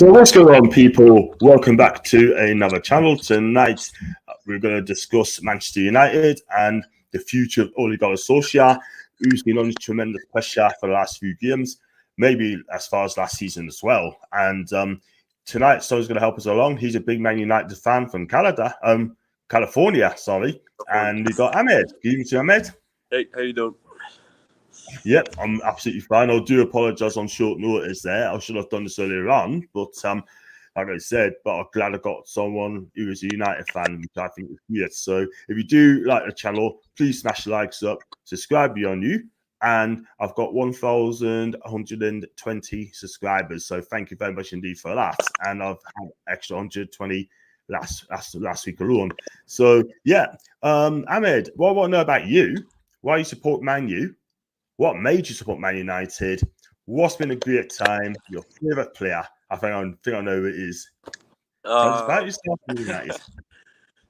So what's going on, people? Welcome back to another channel. Tonight, we're going to discuss Manchester United and the future of Ole Gunnar Solskjaer, who's been under tremendous pressure for the last few games, maybe as far as last season as well. And tonight, someone's going to help us along. He's a big Man United fan from California, and we got Ahmed. Good evening to Ahmed. Hey, how you doing? Yep, I'm absolutely fine. I do apologise on short notice there. I should have done this earlier on, but like I said, but I'm glad I got someone who is a United fan, which I think is weird. So if you do like the channel, please smash the likes up, subscribe beyond new, and I've got 1,120 subscribers. So thank you very much indeed for that. And I've had extra 120 last week alone. So yeah, Ahmed, what I want to know about you? Why you support Man U? What made you support Man United? What's been a great time? Your favourite player? I think I know who it is. Tell us about yourself, United.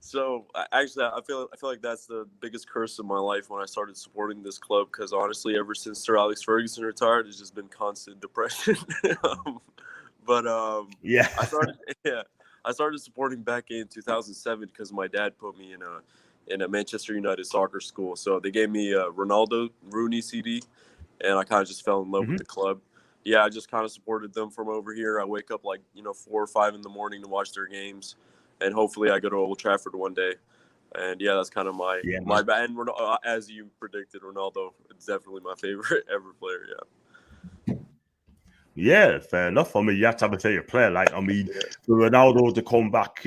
So actually, I feel like that's the biggest curse of my life when I started supporting this club. Because honestly, ever since Sir Alex Ferguson retired, it's just been constant depression. Yeah, I started supporting back in 2007 because my dad put me in a Manchester United soccer school. So they gave me a Ronaldo Rooney CD, and I kind of just fell in love with the club. Yeah, I just kind of supported them from over here. I wake up 4 or 5 in the morning to watch their games, and hopefully I go to Old Trafford one day. And yeah, that's kind of my bad. And as you predicted, Ronaldo is definitely my favorite ever player. Yeah. Yeah, fair enough. I mean, you have to have a favorite player. For Ronaldo to come back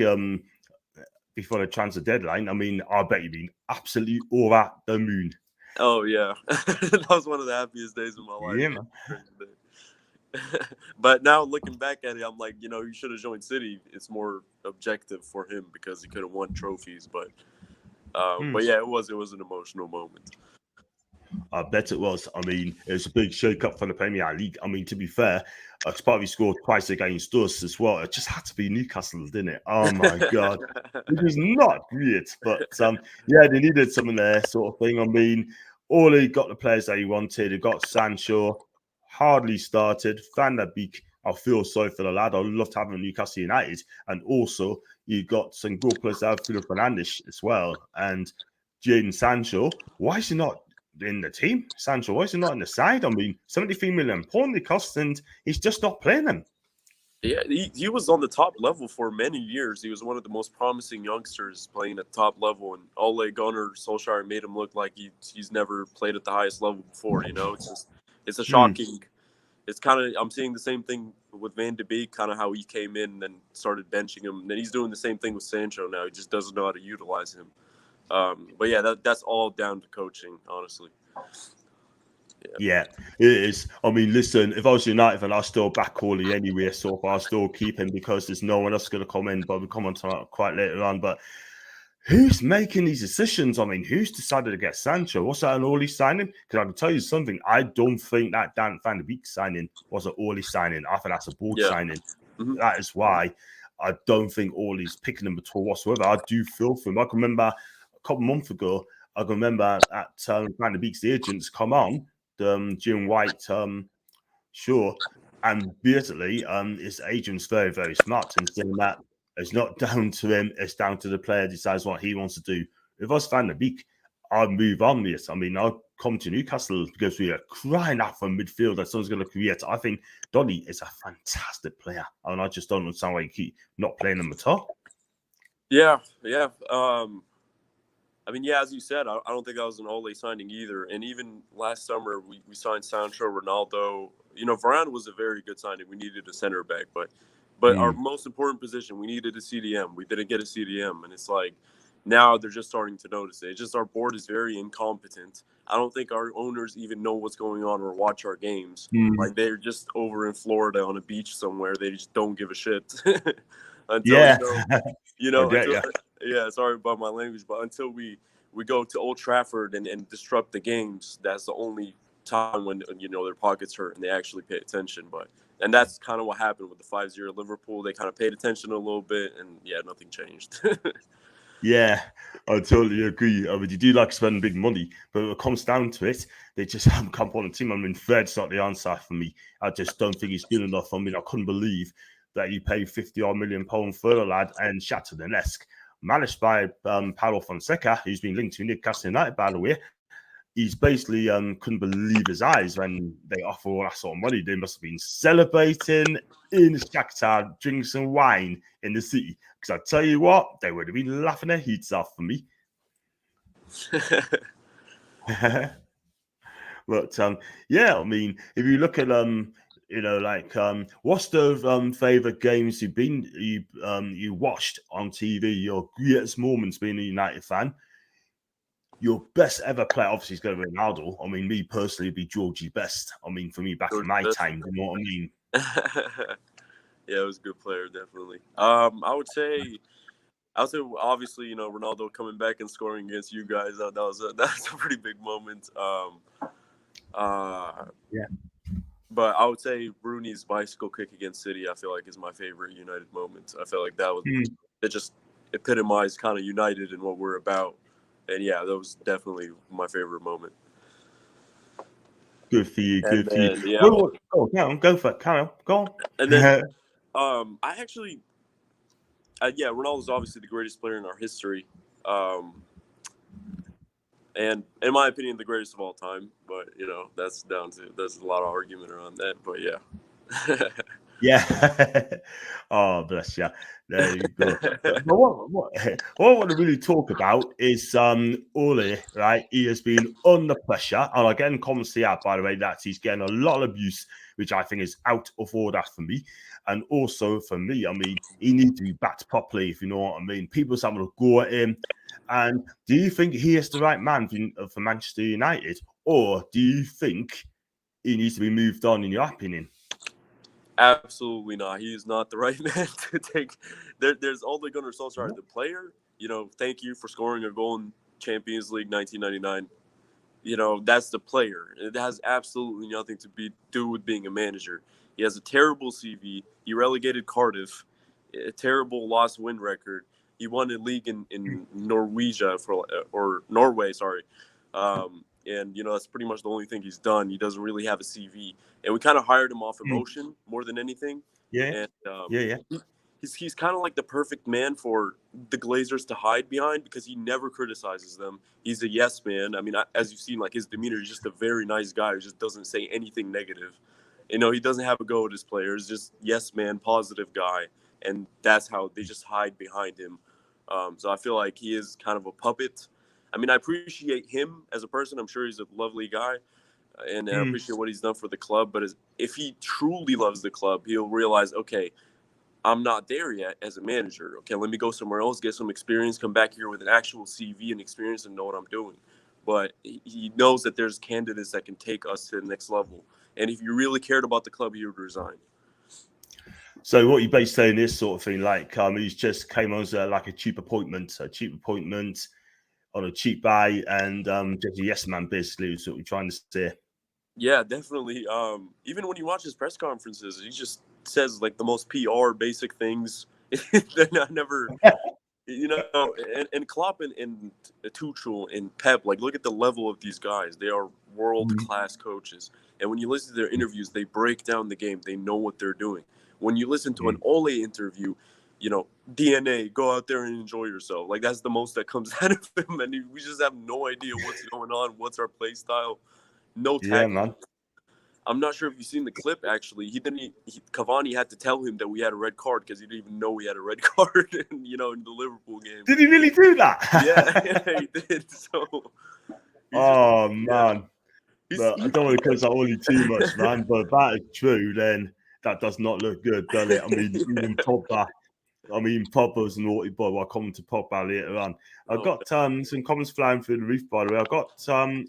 before the transfer deadline, I mean, I bet you've been absolutely over the moon. Oh, yeah. That was one of the happiest days of my life. Yeah, man. But now looking back at it, I'm like, you should have joined City. It's more objective for him because he could have won trophies. But yeah, it was an emotional moment. I bet it was. I mean, it was a big shake-up for the Premier League. I mean, to be fair, Sparky scored twice against us as well. It just had to be Newcastle, didn't it? Oh, my God. It was not great. But, yeah, they needed something there sort of thing. I mean, Ole got the players that he wanted. He got Sancho, hardly started. Van der Beek, I feel sorry for the lad. I loved having Newcastle United. And also, you got some good players out, Bruno Fernandes as well. And Jadon Sancho, why is he not in the team? Sancho, why is he not in the side? I mean, 73 million pound it cost, and he's just not playing them. Yeah, he was on the top level for many years. He was one of the most promising youngsters playing at top level, and Ole Gunnar Solskjaer made him look like he's never played at the highest level before. It's a shocking. It's kind of, I'm seeing the same thing with Van de Beek, kind of how he came in and then started benching him, and then he's doing the same thing with Sancho now. He just doesn't know how to utilize him. But yeah, that's all down to coaching, honestly. Yeah, it is. I mean, listen, if I was United fan, I'll still back Ole anyway, so I'll still keep him because there's no one else going to come in, but we'll come on to that quite later on. But who's making these decisions? I mean, who's decided to get Sancho? Was that an Ole signing? Because I can tell you something, I don't think that Dan Van de Beek signing was an Ole signing. I think that's a board signing. That is why I don't think Ole's picking him at all whatsoever. I do feel for him. I can remember a couple months ago, at Van de Beek's agents come on, Jim White show, and basically his agent's very, very smart in saying that it's not down to him, it's down to the player decides what he wants to do. If I was Van de Beek, I'd move on this. I mean, I'll come to Newcastle because we are crying out for midfield that someone's going to create. I think Donny is a fantastic player, and I just don't understand why you keep not playing him at all. Yeah. I mean, yeah, as you said, I don't think that was an Ole signing either. And even last summer, we signed Sancho, Ronaldo. Varane was a very good signing. We needed a center back, but our most important position, we needed a CDM. We didn't get a CDM, and it's like now they're just starting to notice it. It's just our board is very incompetent. I don't think our owners even know what's going on or watch our games. Like they're just over in Florida on a beach somewhere. They just don't give a shit. Yeah, sorry about my language, but until we go to Old Trafford and disrupt the games, that's the only time when their pockets hurt and they actually pay attention. And that's kind of what happened with the 5-0 Liverpool. They kind of paid attention a little bit, and yeah, nothing changed. Yeah, I totally agree. I mean, you do like spending big money, but when it comes down to it, they just haven't come on the team. I mean, Fred's not the answer for me. I just don't think he's good enough. I mean, I couldn't believe that you pay £50 million for the lad and Shakhtar Donetsk, managed by Paulo Fonseca, who's been linked to Newcastle United, by the way. He's basically couldn't believe his eyes when they offer all that sort of money. They must have been celebrating in Shakhtar, drinking some wine in the city. Because I tell you what, they would have been laughing their heads off for me. But yeah, I mean, if you look at what's the favorite games you watched on TV? Your greatest moments being a United fan. Your best ever player, obviously, is going to be Ronaldo. I mean, me personally, it'd be Georgie Best. I mean, for me, back in my time, you know what I mean? Yeah, it was a good player, definitely. I would say, obviously, Ronaldo coming back and scoring against you guys. That was a pretty big moment. Yeah. But I would say Rooney's bicycle kick against City, I feel like, is my favorite United moment. I feel like that was it just epitomized kind of United and what we're about. And yeah, that was definitely my favorite moment. Good for you. Good for you. Yeah. Go for it. Carry on. Go on. And then, I actually, Ronaldo's obviously the greatest player in our history. And in my opinion, the greatest of all time. But, there's a lot of argument around that. But yeah. Yeah. Oh, bless you. There you go. But what I want to really talk about is Ole, right? He has been under pressure. And again, comments here, by the way, that he's getting a lot of abuse, which I think is out of order for me. And also for me, I mean, he needs to be backed properly, if you know what I mean. People's having a go at him. And do you think he is the right man for Manchester United? Or do you think he needs to be moved on, in your opinion? Absolutely not. He is not the right man to take. There's Ole Gunnar Solskjaer, the player. Thank you for scoring a goal in Champions League 1999. That's the player. It has absolutely nothing to do with being a manager. He has a terrible CV. He relegated Cardiff, a terrible loss-win record. He won a league in Norway, sorry. And, that's pretty much the only thing he's done. He doesn't really have a CV. And we kind of hired him off emotion more than anything. Yeah. And, he's kind of like the perfect man for the Glazers to hide behind because he never criticizes them. He's a yes man. I mean, as you've seen, like his demeanor, he's just a very nice guy who just doesn't say anything negative. He doesn't have a go at his players, just yes man, positive guy. And that's how they just hide behind him. So I feel like he is kind of a puppet. I mean, I appreciate him as a person. I'm sure he's a lovely guy, and I appreciate what he's done for the club. But if he truly loves the club, he'll realize, okay, I'm not there yet as a manager. Okay, let me go somewhere else, get some experience, come back here with an actual CV and experience and know what I'm doing. But he knows that there's candidates that can take us to the next level. And if you really cared about the club, he would resign. So what you basically saying this sort of thing, like he's just came on as a cheap appointment on a cheap buy, and just a yes man, basically, is what we're trying to say. Yeah, definitely. Even when you watch his press conferences, he just says like the most PR basic things. They're not never, and Klopp and Tuchel and Pep, like look at the level of these guys. They are world-class coaches. And when you listen to their interviews, they break down the game. They know what they're doing. When you listen to an Ole interview, DNA, go out there and enjoy yourself. Like that's the most that comes out of him. And we just have no idea what's going on. What's our play style? No tackling. Yeah, man. I'm not sure if you've seen the clip, actually. Cavani had to tell him that we had a red card because he didn't even know we had a red card in the Liverpool game. Did he really do that? Yeah, he did. So, man. But I don't want to curse out Ole too much, man. But if that is true, then that does not look good, does it? I mean, even Pogba's a naughty boy. I'll come to Pogba later on. I've got some comments flying through the roof, by the way. I've got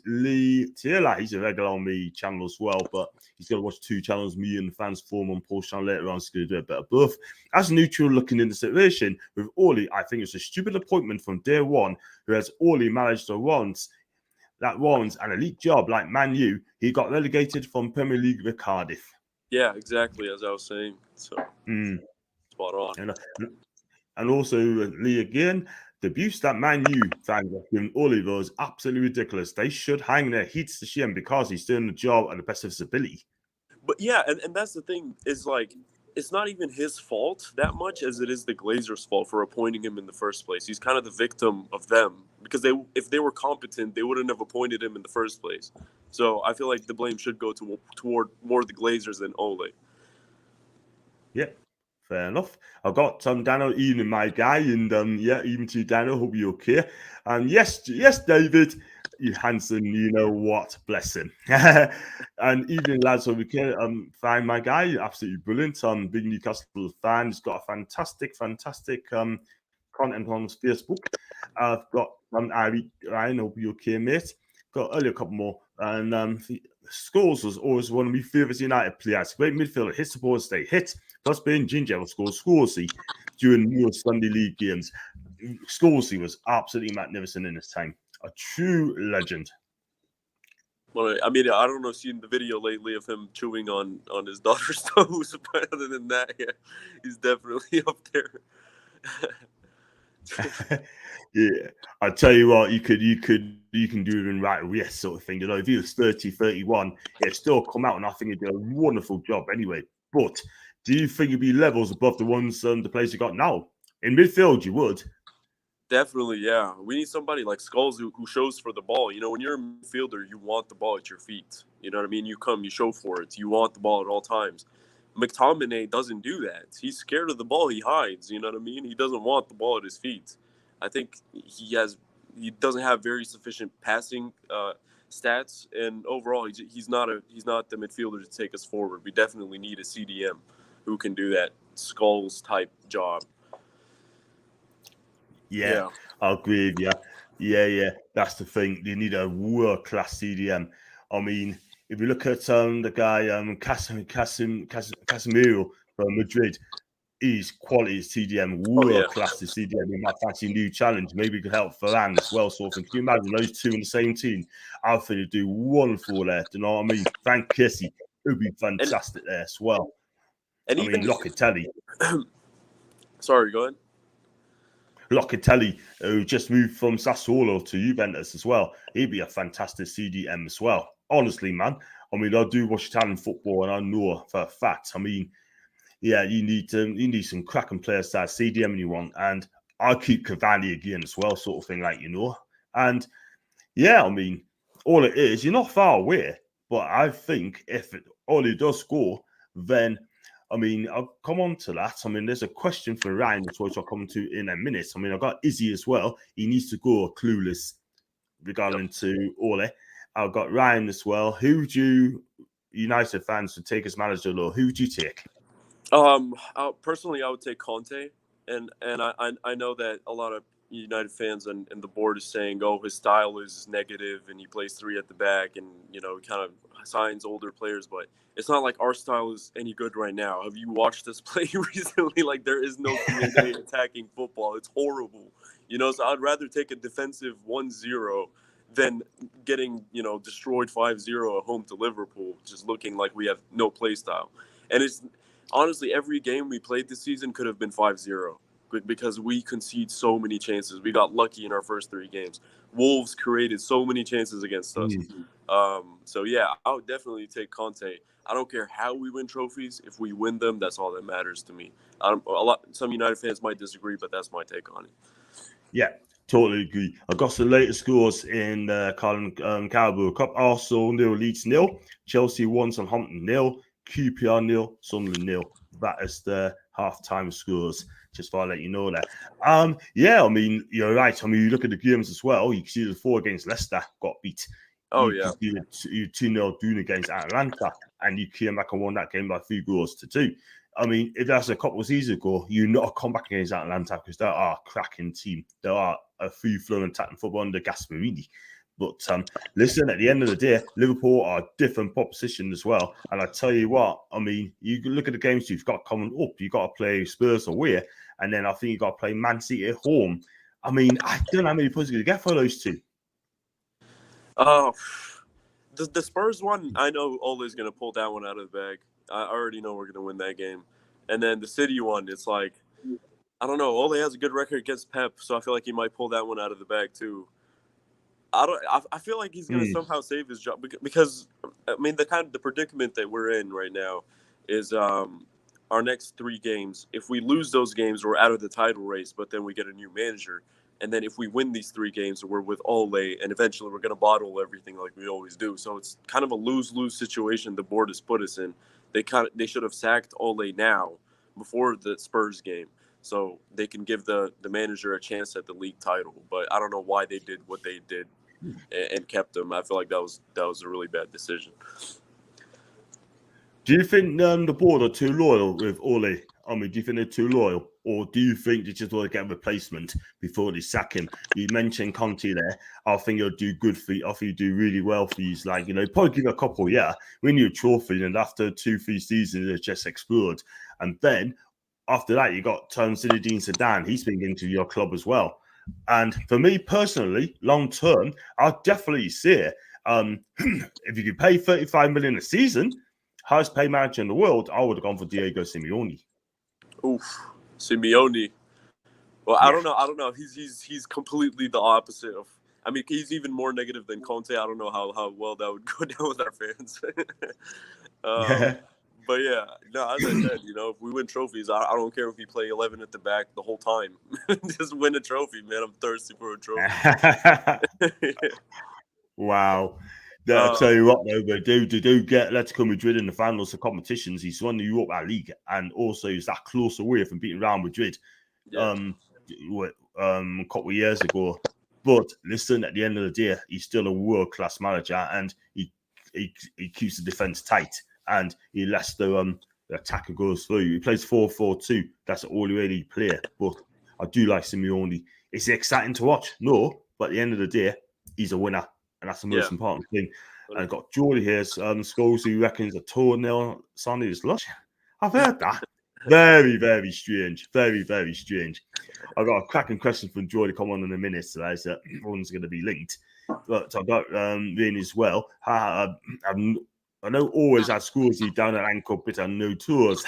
Lee Taylor. He's a regular on my channel as well, but he's going to watch two channels, me and the Fans Forum on Paul's channel later on. So he's going to do a bit of both. As neutral looking in the situation with Ole, I think it's a stupid appointment from day one, whereas Ole managed to warrants an elite job like Man U. He got relegated from Premier League with Cardiff. Yeah, exactly, as I was saying. So spot on. And also, Lee, again, the abuse that Man U fans have given Oliver is absolutely ridiculous. They should hang their heads to shame because he's doing the job at the best of his ability. But yeah, and that's the thing is like it's not even his fault that much as it is the Glazers' fault for appointing him in the first place. He's kind of the victim of them because if they were competent, they wouldn't have appointed him in the first place. So I feel like the blame should go toward more the Glazers than Ole. Yeah, fair enough. I've got Dano, Ian, my guy, and yeah, even to Dano, hope you're okay. And yes, David, you handsome, you know what, bless him. And evening, lads, so we can find my guy, absolutely brilliant. Big Newcastle fan, he's got a fantastic content on his Facebook. I've got Ryan, hope you're okay, mate. Got only a couple more, and Scholes was always one of my favourite United players. Great midfielder, hits the ball, stay hit. Plus, being Ginger will score Scoresy during most Sunday League games. Scoresy was absolutely magnificent in his time. A true legend. Well, I mean, I don't know if you've seen the video lately of him chewing on his daughter's toes, but other than that, yeah, he's definitely up there. Yeah, I tell you what, you can do even right race sort of thing. You know, if he was 30, 31, it'd still come out, and I think he'd do a wonderful job anyway. But do you think he'd be levels above the ones the players you got now? In midfield, you would. Definitely, yeah. We need somebody like Skulls who shows for the ball. You know, when you're a midfielder, you want the ball at your feet. You know what I mean? You come, you show for it. You want the ball at all times. McTominay doesn't do that. He's scared of the ball. He hides. You know what I mean? He doesn't want the ball at his feet. I think he doesn't have very sufficient passing stats, and overall, he's not the midfielder to take us forward. We definitely need a CDM who can do that Skulls type job. Yeah, I agree with you. Yeah, that's the thing. You need a world-class CDM. I mean, if you look at the guy Casemiro from Madrid, he's quality CDM, world-class CDM. He might fancy a new challenge. Maybe he could help Varane as well. Sort of thing. Can you imagine those two in the same team? I think he'd do wonderful there. Do you know what I mean? Frank Kessie, it would be fantastic there as well. And I mean, Locatelli. Sorry, go ahead. Locatelli, who just moved from Sassuolo to Juventus as well. He'd be a fantastic CDM as well. Honestly, man. I mean, I do watch Italian football, and I know for a fact. I mean, yeah, you need some cracking players to have CDM you want, and I'll keep Cavani again as well, sort of thing, like, you know. And yeah, I mean, all it is, you're not far away, but I think if Ole does score, then I mean, I'll come on to that. I mean, there's a question for Ryan, which I'll come to in a minute. I mean, I've got Izzy as well. He needs to go clueless regarding to Ole. I've got Ryan as well. Who would you, United fans, to take as manager, though? Who would you take? Personally, I would take Conte, and I know that a lot of United fans and the board is saying, oh, his style is negative, and he plays three at the back, and you know, kind of signs older players, but it's not like our style is any good right now. Have you watched us play recently? Like, there is no attacking football. It's horrible, you know. So I'd rather take a defensive 1-0 than getting, you know, destroyed 5-0 at home to Liverpool, just looking like we have no play style. And it's honestly, every game we played this season could have been 5-0 because we concede so many chances. We got lucky in our first three games. Wolves created so many chances against us. So yeah, I would definitely take Conte. I don't care how we win trophies. If we win them, that's all that matters to me. Some United fans might disagree, but that's my take on it. Yeah, totally agree. I got the latest scores in the Carabao Cup. Arsenal 0, Leeds 0, Chelsea 1, Southampton 0, QPR 0, Sunderland 0. That is the half-time scores. Just thought I'd let you know that. Yeah, I mean, you're right. I mean, you look at the games as well. You can see the 4 against Leicester got beat. Oh, you You 2-0 doing against Atlanta, and you came back and won that game by 3-2. I mean, if that's a couple of seasons ago, you not come back against Atlanta because they are a cracking team. They are a free-flowing attacking football under Gasperini. But listen, at the end of the day, Liverpool are a different proposition as well. And I tell you what, I mean, you look at the games you've got coming up. You've got to play Spurs away, and then I think you've got to play Man City at home. I mean, I don't know how many points you're going to get for those two. The Spurs one, I know Ole's going to pull that one out of the bag. I already know we're going to win that game. And then the City one, it's like, I don't know. Ole has a good record against Pep, so I feel like he might pull that one out of the bag too. I feel like he's going to somehow save his job because, I mean, the predicament that we're in right now is our next 3 games, if we lose those games, we're out of the title race, but then we get a new manager. And then if we win these 3 games, we're with Ole, and eventually we're going to bottle everything like we always do. So it's kind of a lose-lose situation the board has put us in. They should have sacked Ole now before the Spurs game, so they can give the manager a chance at the league title. But I don't know why they did what they did and kept him. I feel like that was a really bad decision. Do you think the board are too loyal with Ole? I mean, do you think they're too loyal? Or do you think they just want to get a replacement before they sack him? You mentioned Conte there. I think he'll do good for you. I think he'll do really well for you. Like, probably give a couple, win you a trophy, and after 2-3 seasons, it just explode. And then after that, you got Zinedine Zidane. He's been into your club as well. And for me personally, long term, I'll definitely see it. If you could pay 35 million a season, highest paid manager in the world, I would have gone for Diego Simeone. Oof, Simeone. Well, I don't know. He's completely the opposite of. I mean, he's even more negative than Conte. I don't know how well that would go down with our fans. But yeah, no, as I said, if we win trophies, I don't care if we play 11 at the back the whole time. Just win a trophy, man. I'm thirsty for a trophy. Wow. I'll tell you what, though, but do get Atletico Madrid in the finals of competitions. He's won the Europa League, and also he's that close away from beating Real Madrid a couple of years ago. But listen, at the end of the day, he's still a world-class manager, and he keeps the defense tight, and he lets the attacker goes through. He plays 4-4-2. That's all he really play. But I do like Simeone. Is it exciting to watch? No, but at the end of the day, he's a winner. And that's the most important thing. And I've got Geordie here, Scholes, who reckons a toenail Sunday is lush. I've heard that. Very, very strange. Very, very strange. I've got a cracking question from Geordie. Come on in a minute, so everyone's going to be linked. But I've got Vin as well. I know always had Scholes down at ankle, but I no tours.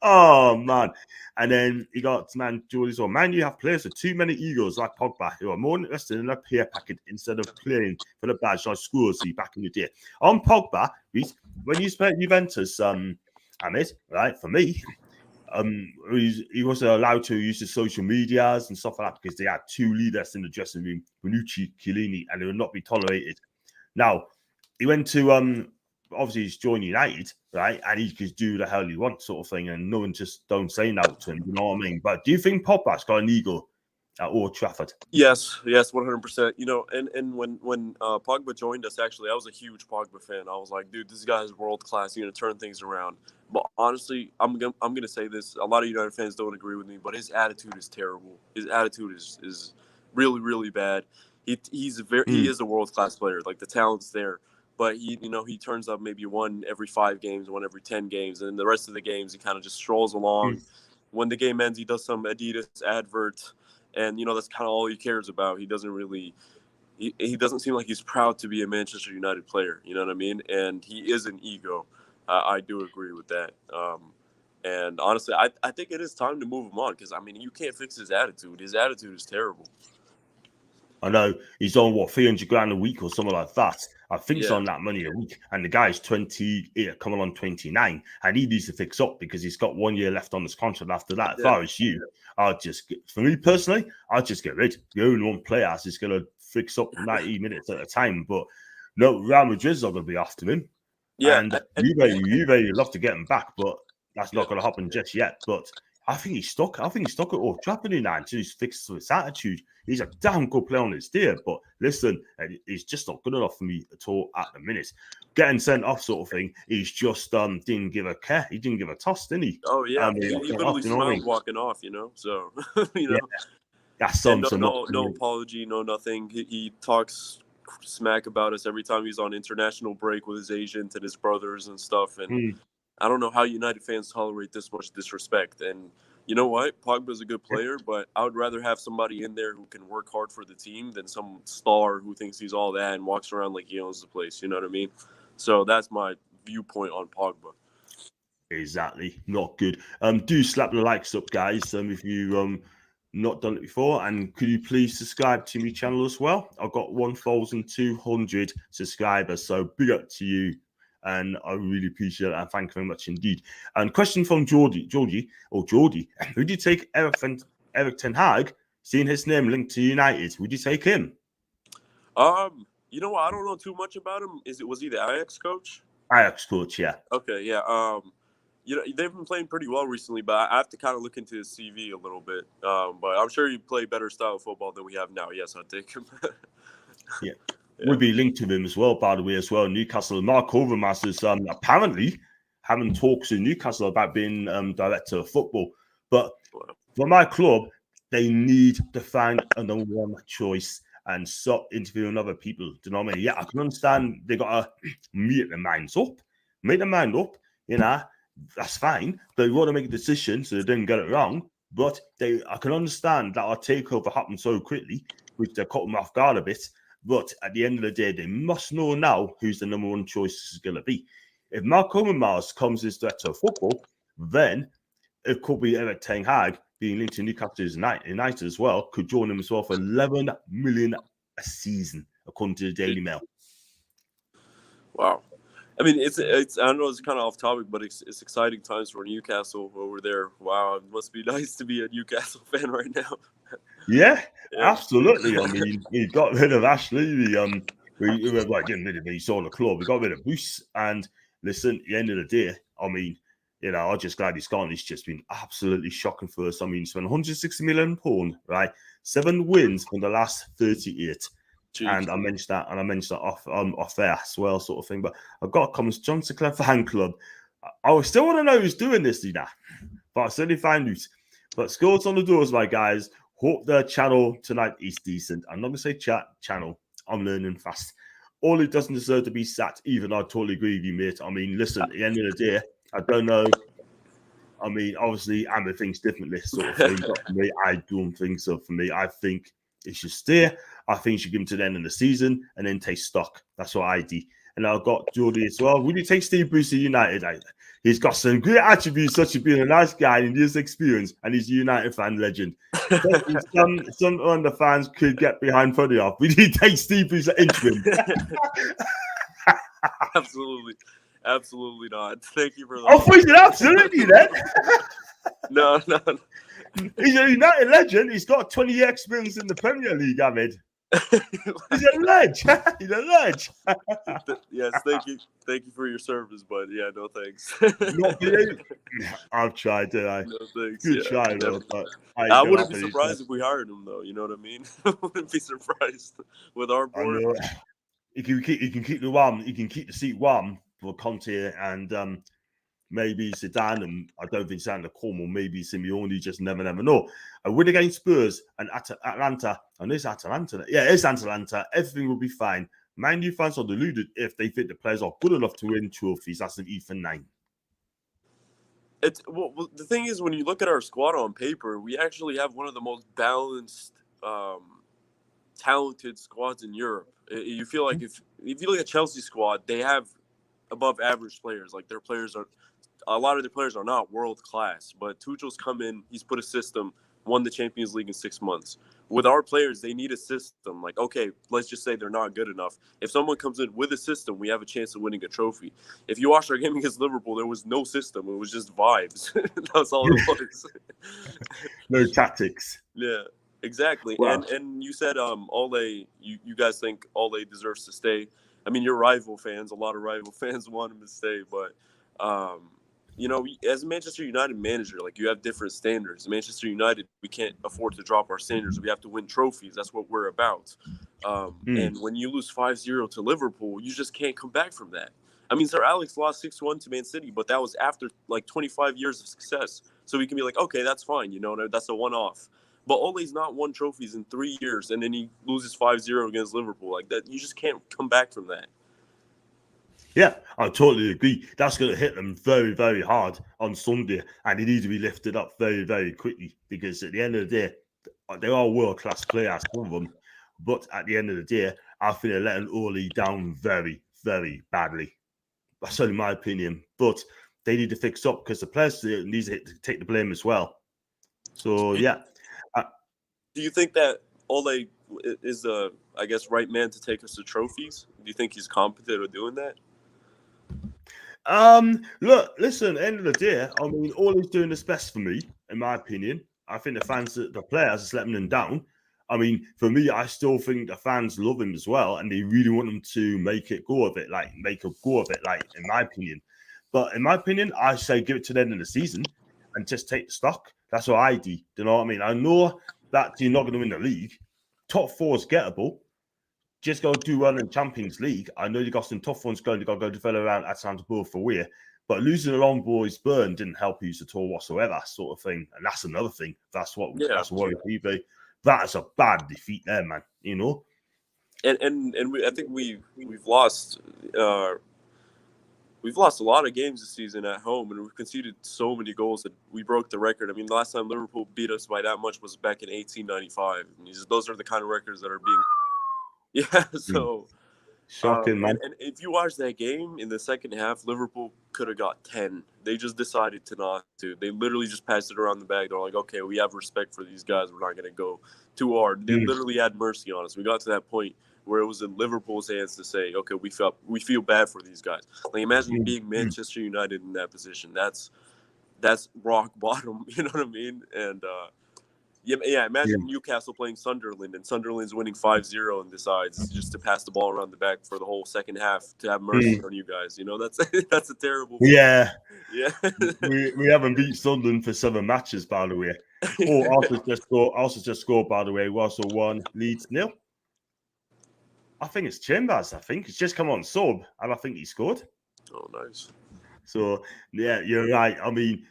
Oh, man. And then you got Geordie. So, man, you have players with too many egos like Pogba who are more interested in a peer packet instead of playing for the badge like Scholes back in the day. On Pogba, when you spent Juventus, Ahmed, right, for me, he wasn't allowed to use his social medias and stuff like that because they had 2 leaders in the dressing room, Bonucci, Chiellini, and they would not be tolerated. Now, he went to obviously he's joined United, right? And he could do the hell he wants, sort of thing, and no one just don't say no to him. You know what I mean? But do you think Pogba's got an ego at Old Trafford? Yes, 100%. And when Pogba joined us, actually, I was a huge Pogba fan. I was like, dude, this guy is world class. He's gonna turn things around. But honestly, I'm gonna say this. A lot of United fans don't agree with me, but his attitude is terrible. His attitude is really, really bad. He is a world class player. Like, the talent's there. But he turns up maybe 1 every 5 games, 1 every 10 games, and then the rest of the games he kind of just strolls along. When the game ends, he does some Adidas advert, and that's kind of all he cares about. He doesn't really, he doesn't seem like he's proud to be a Manchester United player. You know what I mean? And he is an ego. I do agree with that. And honestly, I think it is time to move him on because you can't fix his attitude. His attitude is terrible. I know he's on what, 300 grand a week or something like that. I think he's on that money a week, and the guy's 28, coming on 29, and he needs to fix up because he's got 1 year left on his contract. After that, if I was you, for me personally, I'd just get rid. The only one player is going to fix up 90 minutes at a time. But no, Real Madrid's not going to be after him. Yeah, and Juve love to get him back, but that's not going to happen just yet. But I think he's stuck. I think he's stuck at Old Trafford now until he's fixed his attitude. He's a damn good player on his day, but listen, he's just not good enough for me at all at the minute. Getting sent off, sort of thing. He's just didn't give a care. He didn't give a toss, didn't he? Oh yeah, he literally smiled walking off. So That's no apology, no nothing. He talks smack about us every time he's on international break with his agent and his brothers and stuff. And I don't know how United fans tolerate this much disrespect. And you know what? Pogba's a good player, but I would rather have somebody in there who can work hard for the team than some star who thinks he's all that and walks around like he owns the place. You know what I mean? So that's my viewpoint on Pogba. Exactly. Not good. Do slap the likes up, guys. If you not done it before, and could you please subscribe to my channel as well? I've got 1,200 subscribers, so big up to you. And I really appreciate it. And thank you very much indeed. And question from Geordie. Who do you take Eric Ten Hag, seeing his name linked to United? Would you take him? You know what? I don't know too much about him. Was he the Ajax coach? Ajax coach, yeah. Okay, yeah. You know, they've been playing pretty well recently, but I have to kind of look into his CV a little bit. But I'm sure he play better style of football than we have now. Yes, I'll take him. Yeah. We'll be linked to him as well, by the way, as well. Newcastle, Mark Overmars is apparently having talks in Newcastle about being director of football. But for my club, they need to find a number one choice and stop interviewing other people. Do you know what I mean? Yeah, I can understand they got to make their mind up, you know, that's fine. They want to make a decision so they didn't get it wrong. But I can understand that our takeover happened so quickly, which they caught them off guard a bit. But at the end of the day, they must know now who's the number one choice is going to be. If Mark Overmars comes as director of football, then it could be Eric Ten Hag being linked to Newcastle United as well, could join him as well for 11 million a season, according to the Daily Mail. Wow. I mean, it's I know it's kind of off topic, but it's exciting times for Newcastle over there. Wow, it must be nice to be a Newcastle fan right now. Yeah, absolutely. I mean, we got rid of Ashley. We getting rid of me, saw the club. We got rid of Bruce. And listen, at the end of the day, I mean, you know, I'm just glad he's gone. It's just been absolutely shocking for us. I mean, spent 160 million pound, right? 7 wins from the last 38. Jeez. And I mentioned that off there as well, sort of thing. But I've got comments, John Sinclair fan club. I still want to know who's doing this, Dina. But I certainly find out. But scores on the doors, my guys. Hope the channel tonight is decent. I'm not going to say channel. I'm learning fast. All it doesn't deserve to be sat, even. I totally agree with you, mate. I mean, listen, at the end of the day, I don't know. I mean, obviously, Amber thinks differently, sort of thing. But for me, I don't think so. For me, I think it should stay. I think it should give him to the end of the season and then take stock. That's what I do. And I've got Geordie as well. Would you take Steve Bruce to United? He's got some great attributes, such as being a nice guy in his experience, and he's a United fan legend. some of the fans could get behind Fuddy off. Would you take Steve Bruce at interim? Absolutely not. Thank you for that. Oh, please, absolutely then. No. He's a United legend. He's got 20-year experience in the Premier League, Ahmed. He's a ledge. He's a ledge. Yes, thank you for your service, but yeah, no thanks. I've tried, did I? No thanks. Good try, though. But I wouldn't be surprised if we hired him, though. You know what I mean? I wouldn't be surprised with our board. He can keep the warm. He can keep the seat warm for Conte and maybe Zidane, and I don't think Santa Cornwall, maybe Simeone, just never know. A win against Spurs and Atlanta, and it's Atalanta. Yeah, it's Atalanta. Everything will be fine. Man U fans are deluded if they think the players are good enough to win trophies. That's an Ethan 9. The thing is, when you look at our squad on paper, we actually have one of the most balanced, talented squads in Europe. You feel like if you look at Chelsea squad, they have above average players. Like a lot of the players are not world class, but Tuchel's come in, he's put a system, won the Champions League in 6 months. With our players, they need a system. Like, okay, let's just say they're not good enough. If someone comes in with a system, we have a chance of winning a trophy. If you watch our game against Liverpool, there was no system. It was just vibes. That's all it was. No tactics. Yeah, exactly. Wow. And you said Ole, you guys think Ole deserves to stay. I mean, you're rival fans. A lot of rival fans want him to stay, but you know, as a Manchester United manager, like, you have different standards. Manchester United, we can't afford to drop our standards. We have to win trophies. That's what we're about. And when you lose 5-0 to Liverpool, you just can't come back from that. I mean, Sir Alex lost 6-1 to Man City, but that was after like 25 years of success. So we can be like, okay, that's fine. You know, that's a one-off. But Ole's not won trophies in 3 years, and then he loses 5-0 against Liverpool. Like that, you just can't come back from that. Yeah, I totally agree. That's going to hit them very, very hard on Sunday, and they need to be lifted up very, very quickly, because at the end of the day, they are world-class players, some of them. But at the end of the day, I think they're letting Ole down very, very badly. That's only my opinion. But they need to fix up, because the players need to take the blame as well. So, yeah. Do you think that Ole is the, I guess, right man to take us to trophies? Do you think he's competent at doing that? Look, listen, end of the day, I mean, all he's doing is best for me, in my opinion. I think the fans, the players, is letting them down. I mean, for me, I still think the fans love him as well, and they really want him to make a go of it, like, in my opinion. But in my opinion, I say give it to the end of the season and just take the stock. That's what I do. Do you know what I mean? I know that you're not going to win the league. Top 4 is gettable. Just go do well in Champions League. I know you got some tough ones going. You got to go develop around at Santa Ball for wear. But losing along boys Burn didn't help you at all whatsoever, sort of thing. And that's another thing. That's what that's worrying people. That is a bad defeat there, man. You know. And I think we've lost a lot of games this season at home, and we've conceded so many goals that we broke the record. I mean, the last time Liverpool beat us by that much was back in 1895. And those are the kind of records that are being. Yeah, so shocking, man. And if you watch that game in the second half, Liverpool could have got 10. They just decided to not to. They literally just passed it around the bag. They're like, okay, we have respect for these guys. We're not going to go too hard. They literally had mercy on us. We got to that point where it was in Liverpool's hands to say, okay, we feel bad for these guys. Like, imagine being Manchester United in that position. That's rock bottom. You know what I mean? And imagine Newcastle playing Sunderland, and Sunderland's winning 5-0 and decides just to pass the ball around the back for the whole second half to have mercy on you guys. You know, that's a terrible. Yeah. Yeah. we haven't beat Sunderland for 7 matches, by the way. Also just scored, by the way. Also 1 Leeds 0. I think it's Chambers. I think it's just come on sub, and I think he scored. Oh, nice. So yeah, you're right. I mean,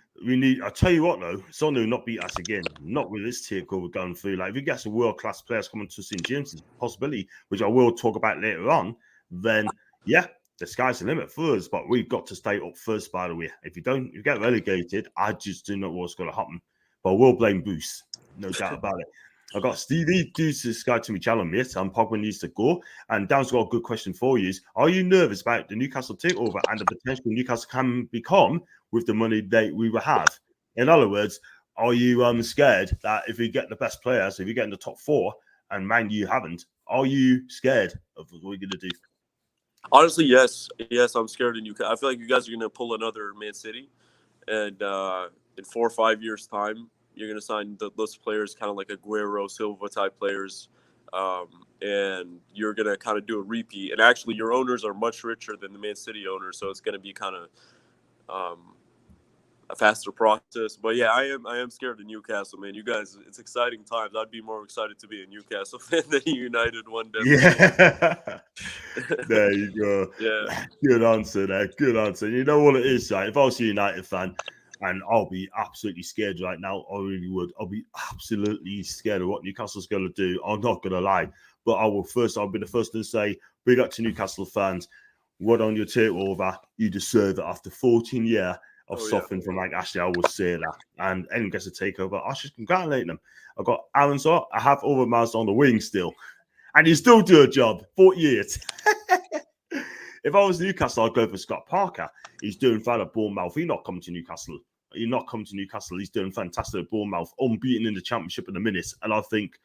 I'll tell you what though, Son will not beat us again. Not with this takeover going through. Like, if we get some world-class players coming to St. James's, possibility, which I will talk about later on, then yeah, the sky's the limit for us. But we've got to stay up first, by the way. If you get relegated, I just do not know what's going to happen. But we'll blame Bruce, no doubt about it. I got Stevie, do subscribe to me channel, mate. And Pogba needs to go. And Dan's got a good question for you. Are you nervous about the Newcastle takeover and the potential Newcastle can become with the money we will have? In other words, are you scared that if we get the best players, if you get in the top 4, and Man U haven't, are you scared of what we're going to do? Honestly, yes. Yes, I'm scared of Newcastle. I feel like you guys are going to pull another Man City. And in 4 or 5 years' time, you're going to sign those players, kind of like Aguero, Silva type players, and you're going to kind of do a repeat. And actually, your owners are much richer than the Man City owners, so it's going to be kind of a faster process. But yeah, I am scared of Newcastle, man. You guys, it's exciting times. I'd be more excited to be a Newcastle fan than a United one day. Yeah, there you go. Yeah, good answer there. Good answer. You know what it is, right? If I was a United fan, and I'll be absolutely scared right now. I really would. I'll be absolutely scared of what Newcastle's going to do. I'm not going to lie. But I'll be the first to say, big up to Newcastle fans. What on your takeover? You deserve it. After 14 years of suffering from Mike Ashley, I would say that. And anyone gets a takeover, I should congratulate them. I've got Aaron Saw. I have Overmars on the wing still. And he still do a job. 40 years. If I was Newcastle, I'd go for Scott Parker. He's doing fine at Bournemouth. He's not coming to Newcastle. He's doing fantastic at Bournemouth, unbeaten in the Championship in a minute. And I think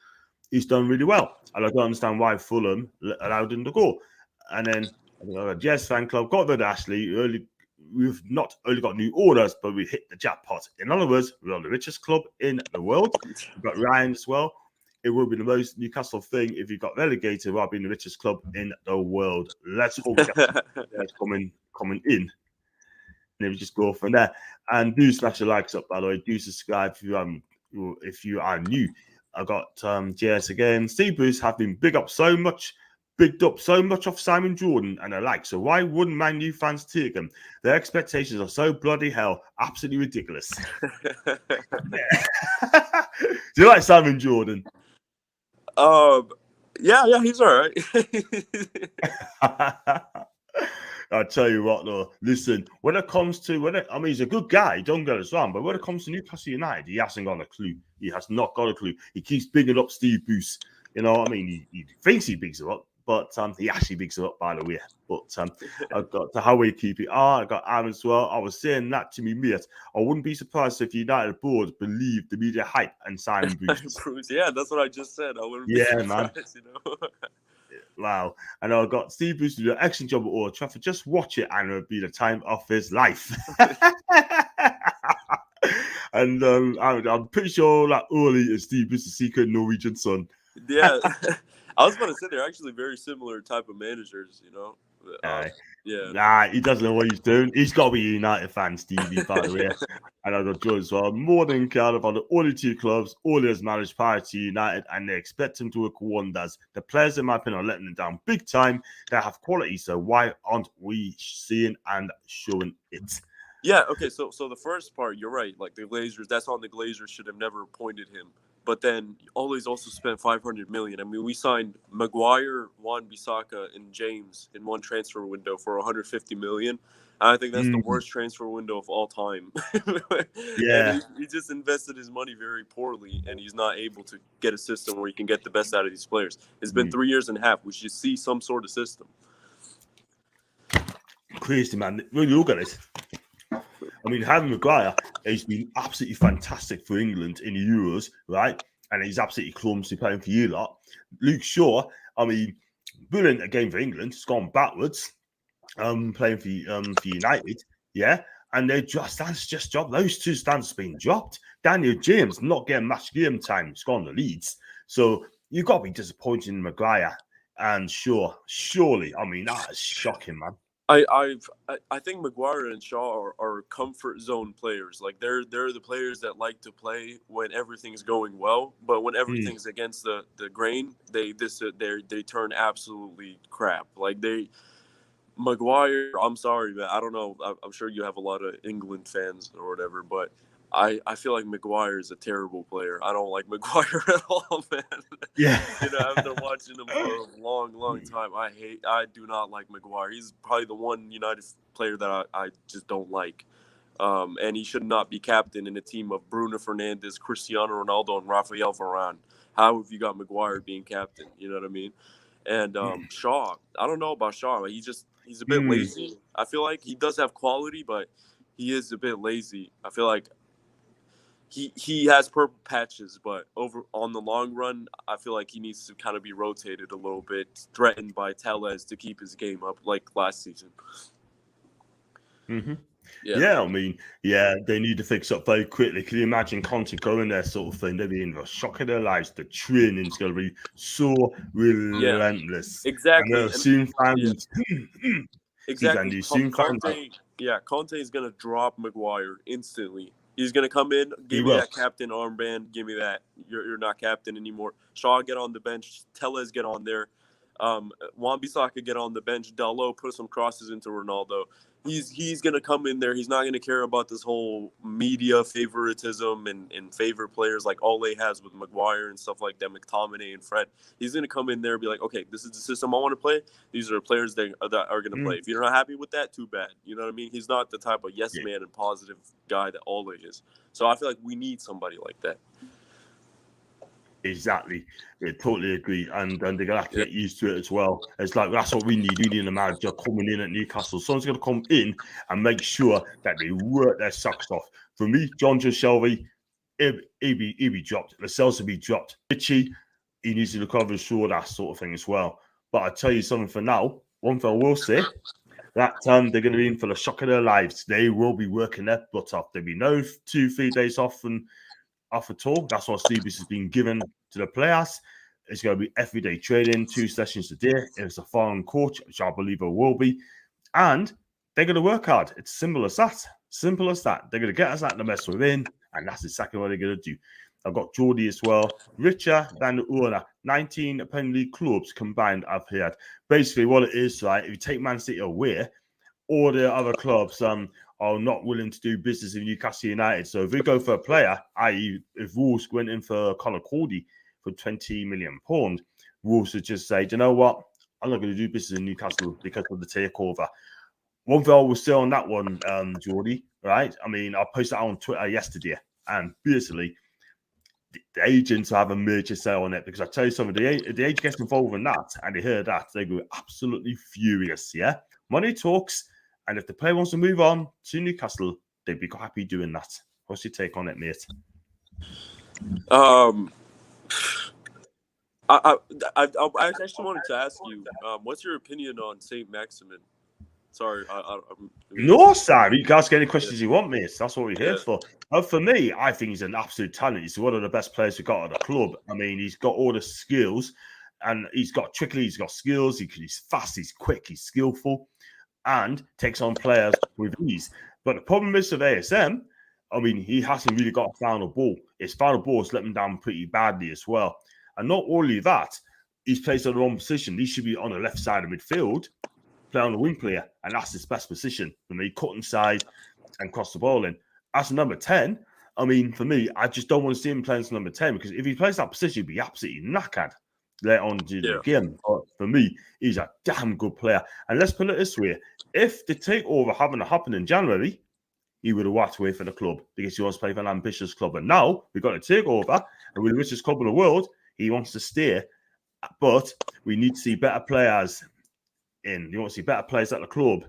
he's done really well. And I don't understand why Fulham allowed him to go. And then Jess fan club got rid of Ashley. We've not only got new orders, but we hit the jackpot. In other words, we're the richest club in the world. We've got Ryan as well. It will be the most Newcastle thing if you got relegated while being the richest club in the world. Let's hope that's coming in. And we just go from there. And do smash the likes up, by the way. Do subscribe if you are new. I got JS again. Steve Bruce have been bigged up so much of Simon Jordan and the like. So why wouldn't Man U fans take him? Their expectations are so bloody hell, absolutely ridiculous. Do you like Simon Jordan? Yeah, he's all right. I'll tell you what, though. Listen, when it comes to he's a good guy. Don't get us wrong, but when it comes to Newcastle United, he hasn't got a clue. He has not got a clue. He keeps bigging up Steve Bruce. You know what I mean? He thinks he bigs him up, but he actually bigs him up, by the way. But I've got the how we keep it. I got Aaron as well. I was saying that to me, mate. I wouldn't be surprised if the United board believed the media hype and Simon Bruce. Yeah, that's what I just said. I wouldn't be surprised, man. You know? wow. And I got Steve Bruce to do an excellent job at Old Trafford. Just watch it, and it'll be the time of his life. And I'm pretty sure that Oli is Steve Bruce's secret Norwegian son. Yeah, I was about to say they're actually very similar type of managers, you know. Yeah. Nah, he doesn't know what he's doing. He's got to be a United fan, Stevie, by the way. And I got George as well. More than cared about the only two clubs Ole has managed prior to United, and they expect him to work wonders. The players, in my opinion, are letting them down big time. They have quality, so why aren't we seeing and showing it? Yeah, okay, so the first part, you're right. Like the Glazers, that's on the Glazers should have never appointed him. But then Ole's also spent $500 million. I mean, we signed Maguire, Wan-Bissaka, and James in one transfer window for $150 million. And I think that's the worst transfer window of all time. Yeah, and he just invested his money very poorly, and he's not able to get a system where he can get the best out of these players. It's been 3 years and a half. We should see some sort of system. Crazy, man. When you look at it, I mean, Harry Maguire has been absolutely fantastic for England in the Euros, right? And he's absolutely clumsy playing for you lot. Luke Shaw, I mean, brilliant again for England. He's gone backwards, playing for United, yeah. And their stands just dropped. Those two stands have been dropped. Daniel James not getting much game time. He's gone to Leeds. So you've got to be disappointed in Maguire and Shaw. Surely, I mean, that is shocking, man. I think Maguire and Shaw are comfort zone players. Like they're the players that like to play when everything's going well, but when everything's against the grain, they turn absolutely crap. Like Maguire, I'm sorry, man. I don't know. I'm sure you have a lot of England fans or whatever, but I feel like Maguire is a terrible player. I don't like Maguire at all, man. Yeah. After watching him for a long time, I do not like Maguire. He's probably the one United player that I just don't like. And he should not be captain in a team of Bruno Fernandes, Cristiano Ronaldo, and Rafael Varane. How have you got Maguire being captain? You know what I mean? And Shaw, I don't know about Shaw. He's a bit lazy. I feel like he does have quality, but he is a bit lazy. I feel like he has purple patches, but on the long run, I feel like he needs to kind of be rotated a little bit, threatened by Telles to keep his game up like last season. Yeah, I mean, they need to fix up very quickly. Can you imagine Conte going there sort of thing? They'll be in the shock of their lives. The training's going to be so relentless. Exactly. And soon find exactly. Conte is going to drop Maguire instantly. He's going to come in, give me that captain armband, give me that. You're not captain anymore. Shaw, get on the bench. Telles, get on there. Wan-Bissaka, get on the bench. Dalot, put some crosses into Ronaldo. He's going to come in there. He's not going to care about this whole media favoritism and favorite players like Ole has with Maguire and stuff like that, McTominay and Fred. He's going to come in there and be like, okay, this is the system I want to play. These are the players that are going to play. If you're not happy with that, too bad. You know what I mean? He's not the type of yes man and positive guy that Ole is. So I feel like we need somebody like that. Exactly. I totally agree. And they're going to have to get used to it as well. It's like, that's what we need. We need a manager coming in at Newcastle. Someone's going to come in and make sure that they work their socks off. For me, John Joe Shelby, he'll be dropped. Lascelles will be dropped. Richie, he needs to look over his shoulder, that sort of thing as well. But I'll tell you something for now. One thing I will say, that they're going to be in for the shock of their lives. They will be working their butt off. There'll be no 2-3 days off at all. That's what Steve has been given to the players. It's going to be everyday training, 2 sessions a day. It's a foreign coach, which I believe it will be. And they're going to work hard. It's simple as that. Simple as that. They're going to get us out the mess we're in, and that's exactly what they're going to do. I've got Geordie as well. Richer than the owner. 19 Premier League clubs combined, I've heard. Basically, what it is, right, if you take Man City away, all the other clubs are not willing to do business in Newcastle United. So if we go for a player, i.e. if Wolves went in for Conor Cody for £20 million, Wolves would just say, do you know what? I'm not going to do business in Newcastle because of the takeover. One thing I will say on that one, Geordie, right? I mean, I posted that on Twitter yesterday, and basically the agents have a major say on it because I tell you something, the agent gets involved in that and they hear that, they go absolutely furious, yeah? Money talks, and if the player wants to move on to Newcastle, they'd be happy doing that. What's your take on it, mate? I actually wanted to ask you, what's your opinion on Saint Maximin? Sorry, I mean, No, Sam, you can ask any yeah, questions you want, mate. That's what we're here yeah. for. For me, I think he's an absolute talent. He's one of the best players we've got at the club. I mean, he's got all the skills, and he's got trickly, he's got skills, he's fast, he's quick, he's skillful, and takes on players with ease. But the problem is with ASM, I mean, he hasn't really got a final ball. His final ball has let him down pretty badly as well. And not only that, he's placed on the wrong position. He should be on the left side of midfield, play on the wing player, and that's his best position. For me, cut inside and cross the ball in. As a number 10, I mean, for me, I just don't want to see him playing as number 10 because if he plays that position, he'd be absolutely knackered later on to the game. But for me, he's a damn good player. And let's put it this way: if the takeover happened to happen in January, he would have walked away from the club because he wants to play for an ambitious club. And now we've got a takeover, and we're the richest club in the world. He wants to stay, but we need to see better players in. You want to see better players at the club,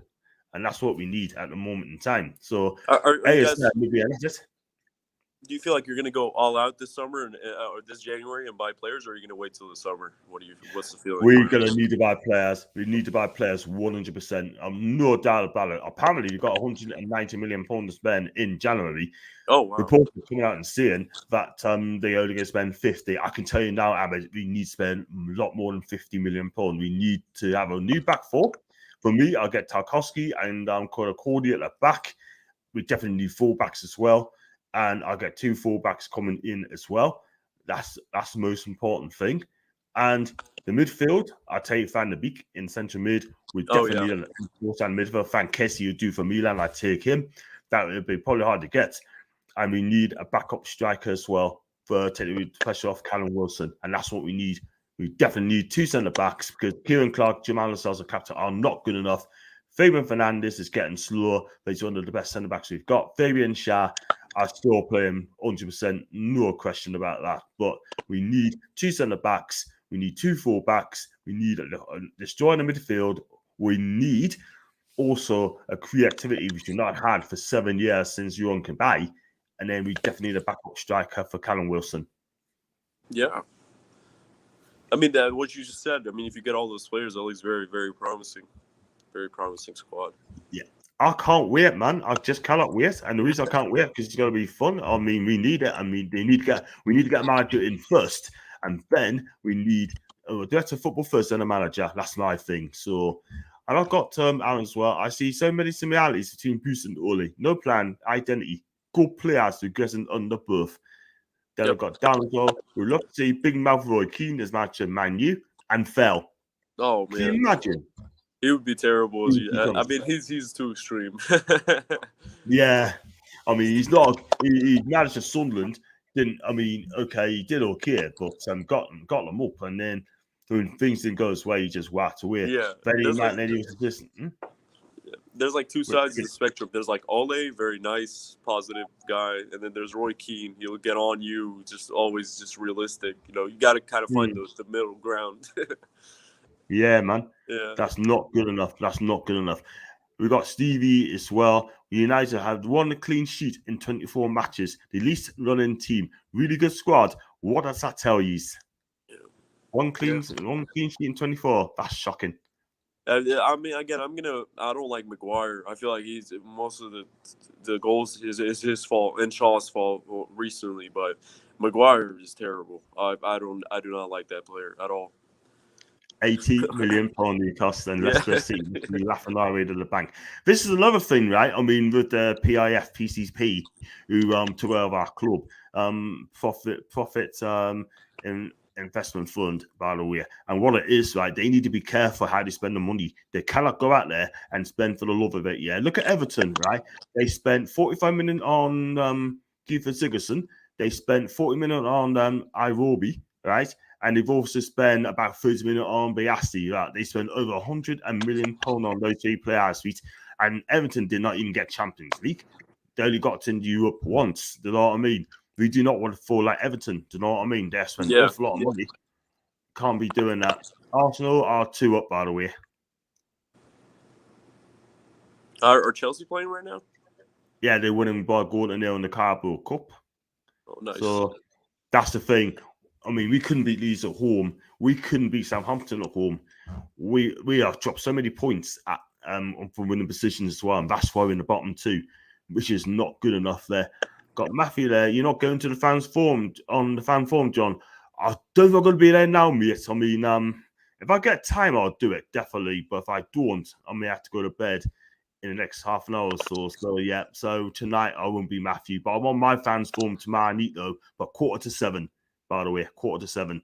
and that's what we need at the moment in time. So, Are you guys, do do you feel like you're going to go all out this summer and or this January and buy players, or are you going to wait till the summer? What's the feeling? We're going to need to buy players. We need to buy players 100%. No doubt about it. Apparently, you've got 190 million pounds to spend in January. Oh, wow. Reports are coming out and saying that they only going to spend 50. I can tell you now, Ahmed, we need to spend a lot more than 50 million pounds. We need to have a new back four. For me, I'll get Tarkowski and Cody at the back. We definitely need fullbacks as well. And I'll get 2 fullbacks coming in as well. That's the most important thing. And the midfield, I'll take Van der Beek in central mid. We definitely need a four-stand midfield. Van Kessie would do for Milan. I'd take him. That would be probably hard to get. And we need a backup striker as well for taking the pressure off Callum Wilson. And that's what we need. We definitely need 2 centre-backs because Kieran Clark, Jamal Lascelles, captain, are not good enough. Fabian Fernandes is getting slower, but he's one of the best centre-backs we've got. Fabian Schär, I still play him 100%, no question about that. But we need 2 centre-backs. We need 2 full-backs. We need a destroy in the midfield. We need also a creativity which we've not had for 7 years since Johan Cabaye. And then we definitely need a backup striker for Callum Wilson. Yeah. I mean, what you just said, I mean, if you get all those players, that looks very, very promising. Very promising squad. Yeah. I can't wait, man. I just cannot wait. And the reason I can't wait because it's going to be fun. I mean, we need it. I mean, we need to get a manager in first. And then we need a director of football first and a manager. That's my thing. So, and I've got Aaron as well. I see so many similarities between Bruce and Ole. No plan, identity. Good players who get under both. Then I've got Dan as well. We love to see Big Mouth Roy Keane as manager Man U and fell. Oh, man. Can you imagine? He would be terrible. I mean, he's too extreme. Yeah. I mean, he's not. He managed at Sunderland. Didn't. I mean, okay, he did okay, but got them up, and then when things didn't go his way, he just whacked away. Yeah. Then he was just. There's like 2 sides of the spectrum. There's like Ole, very nice, positive guy, and then there's Roy Keane. He'll get on you, just always just realistic. You know, you got to kind of find the middle ground. Yeah, man. Yeah. That's not good enough. That's not good enough. We've got Stevie as well. United have won a clean sheet in 24 matches. The least running team. Really good squad. What does that tell you? Yeah. One clean sheet in 24. That's shocking. I mean, again, I don't like Maguire. I feel like he's most of the goals is his fault and Shaw's fault recently, but Maguire is terrible. I do not like that player at all. 80 million pound he cost, and Leicester City laughing our way to the bank. This is another thing, right? I mean, with the PCP who took over our club, profit investment fund, by the way. And what it is, right? They need to be careful how they spend the money. They cannot go out there and spend for the love of it. Yeah, look at Everton, right? They spent 45 million on Kiefer Sigurdsson. They spent 40 million on Iwobi, right? And they've also spent about 30 million on Biasti. Right? They spent over 100 million pounds on those 3 players. And Everton did not even get Champions League. They only got to Europe once. Do you know what I mean? We do not want to fall like Everton. Do you know what I mean? They spend an awful lot of money. Can't be doing that. Arsenal are 2 up, by the way. Are Chelsea playing right now? Yeah, they're winning by goal to nil in the Carabao Cup. Oh, nice. So that's the thing. I mean, we couldn't beat Leeds at home. We couldn't beat Southampton at home. We have dropped so many points from winning positions as well, and that's why we're in the bottom two, which is not good enough there. Got Matthew there. You're not going to the fans forum on the fan forum, John. I don't think I'm going to be there now, mate. I mean, if I get time, I'll do it, definitely. But if I don't, I may have to go to bed in the next half an hour or so. So, yeah. So, tonight, I won't be Matthew. But I'm on my fans forum tomorrow night, though. But 6:45, by the way. 6:45.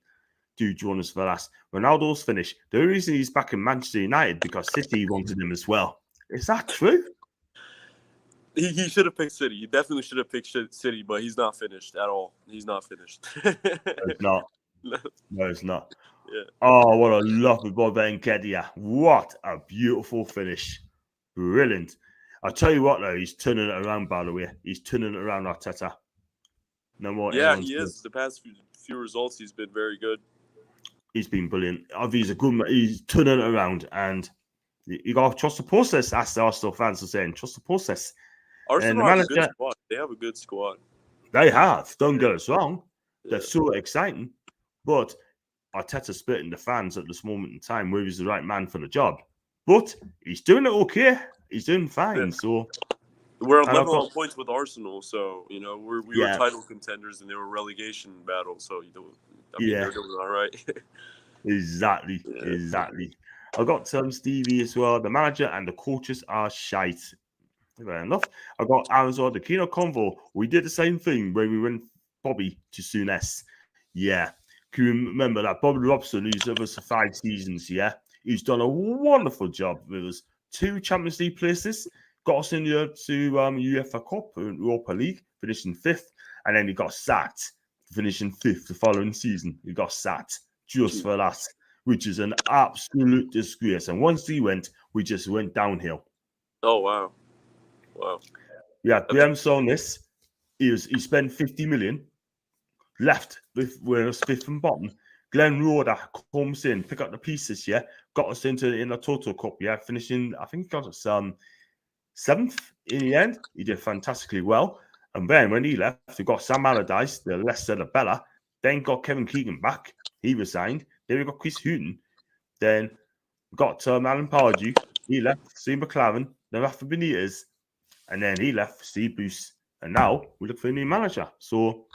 Do join us for that. Ronaldo's finished. The only reason he's back in Manchester United because City wanted him as well. Is that true? He should have picked City. He definitely should have picked City, but he's not finished at all. He's not finished. It's not. No, it's not. Yeah. Oh, what a lovely ball by Nketiah. What a beautiful finish. Brilliant. I'll tell you what, though, he's turning it around, by the way. He's turning it around, Arteta. No more. Yeah, he is. The past few results, he's been very good. He's been brilliant. He's a good man. He's turning it around, and you got to trust the process, as the Arsenal fans are saying. Trust the process. Arsenal have a good squad. They have a good squad. They have. Don't get us wrong. They're so exciting. But Arteta's splitting the fans at this moment in time where he's the right man for the job. But he's doing it okay. He's doing fine. Yeah. So we're level on points with Arsenal. So, we were title contenders and they were relegation battle. So, they're doing all right. Exactly. I got Stevie as well. The manager and the coaches are shite. Fair enough. I got Arizona, the Kino Convo. We did the same thing when we went Bobby to Souness. Yeah. Can you remember that? Bobby Robson, who's with us for 5 seasons, yeah? He's done a wonderful job with us. 2 Champions League places. Got us in to UEFA Cup and Europa League, finishing 5th. And then he got sacked, finishing 5th the following season. He got sacked just for that, which is an absolute disgrace. And once he went, we just went downhill. Oh, wow. Yeah, Graham Souness, he spent 50 million, left with us 5th and bottom. Glenn Roeder comes in, pick up the pieces, yeah, got us in the Total Cup, yeah, finishing, I think he got us 7th in the end. He did fantastically well. And then when he left, we got Sam Allardyce, the less said the better. Then got Kevin Keegan back. He resigned. Then we got Chris Hughton. Then we got Alan Pardew. He left. Steve McLaren. Then Rafa Benitez. And then he left for Steve Bruce. And now we look for a new manager. So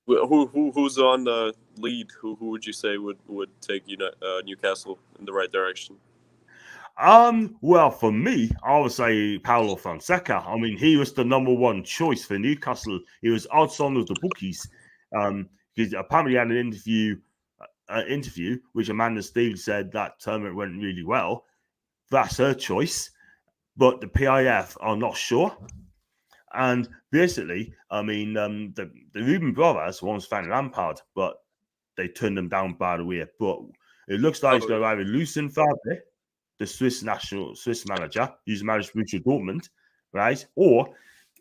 who's on the lead? Who would you say would take Newcastle in the right direction? Well, for me, I would say Paulo Fonseca. I mean, he was the number 1 choice for Newcastle. He was odds on with the bookies. He apparently had an interview which Amanda Stevens said that tournament went really well. That's her choice, but the PIF are not sure. And basically, I mean, the Reuben brothers once found Lampard, but they turned them down, by the way. But it looks like it's going to either Lucien Favre, the Swiss manager, who's managed Borussia Dortmund, right? Or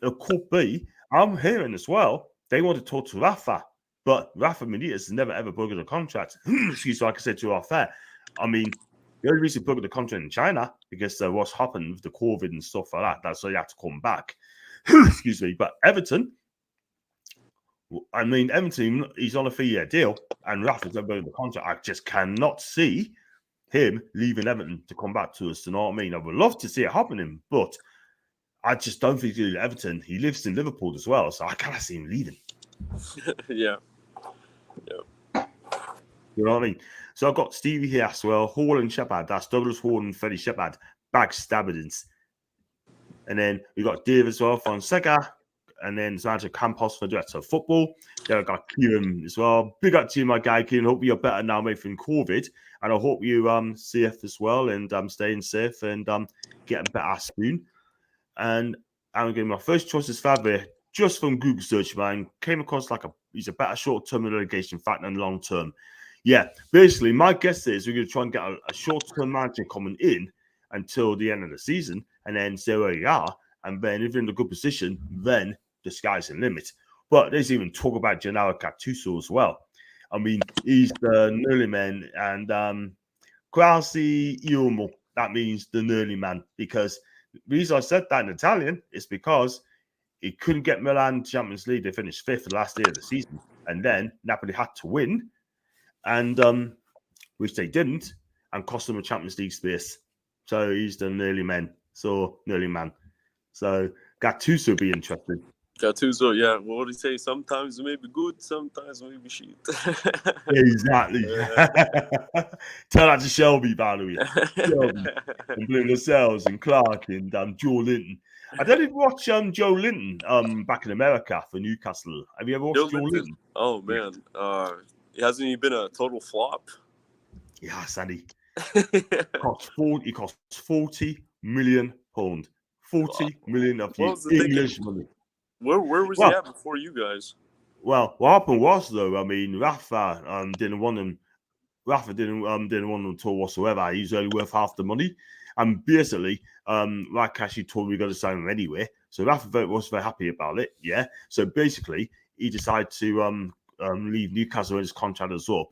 it could be, I'm hearing as well, they want to talk to Rafa, but Rafa Benitez has never ever broken a contract. Excuse me, like I said to you off air. I mean, the only reason he broke the contract in China because there was happened with the COVID and stuff like that. That's why he had to come back. Excuse me, but Everton, he's on a 3-year deal, and Rafa's never broken the contract. I just cannot see him leaving Everton to come back to us. You know what I mean? I would love to see it happening, but I just don't think he'll leave Everton. He lives in Liverpool as well, so I can't see him leaving. Yeah. You know what I mean? So I've got Stevie here as well. Hall and Shepard. That's Douglas Hall and Freddie Shepard. Backstabbings. And then we got Dave as well, Fonseca. And then Sandra Campos for Director of Football. Then I got Kieran as well. Big up to you, my guy, Kieran. Hope you're better now, mate, from COVID. And I hope you safe as well and staying safe and getting better soon. And I'm getting my first choice is Favre, just from Google search, man. Came across he's a better short-term relegation factor than long-term. Yeah, basically, my guess is we're going to try and get a short-term manager coming in until the end of the season and then see where we are. And then if you're in a good position, then the sky's the limit. But there's even talk about Gennaro Gattuso as well. I mean, he's the Nearly Man and quasi uomo. That means the Nearly Man. Because the reason I said that in Italian is because he couldn't get Milan Champions League. They finished 5th the last day of the season. And then Napoli had to win, and which they didn't, and cost them a Champions League space. So he's the nearly man. So Gattuso will be interesting. Gattuso, yeah. What did he say? Sometimes it may be good, sometimes it may be shit. Exactly. Tell that to Shelby, by the way. Shelby and Blue Lascelles and Clark and Joe Linton. I didn't watch Joe Linton back in America for Newcastle. Have you ever watched Joe Linton? Oh man, hasn't he been a total flop? Yeah, Sandy. He cost 40 million pound. 40 million of English money. Where was he at before you guys? Well, what happened was though, I mean, Rafa didn't want him. Rafa didn't want him at all whatsoever. He's only worth half the money, and basically, Rakashi told me we got to sign him anyway. So Rafa was very happy about it. Yeah. So basically, he decided to leave Newcastle when his contract is up.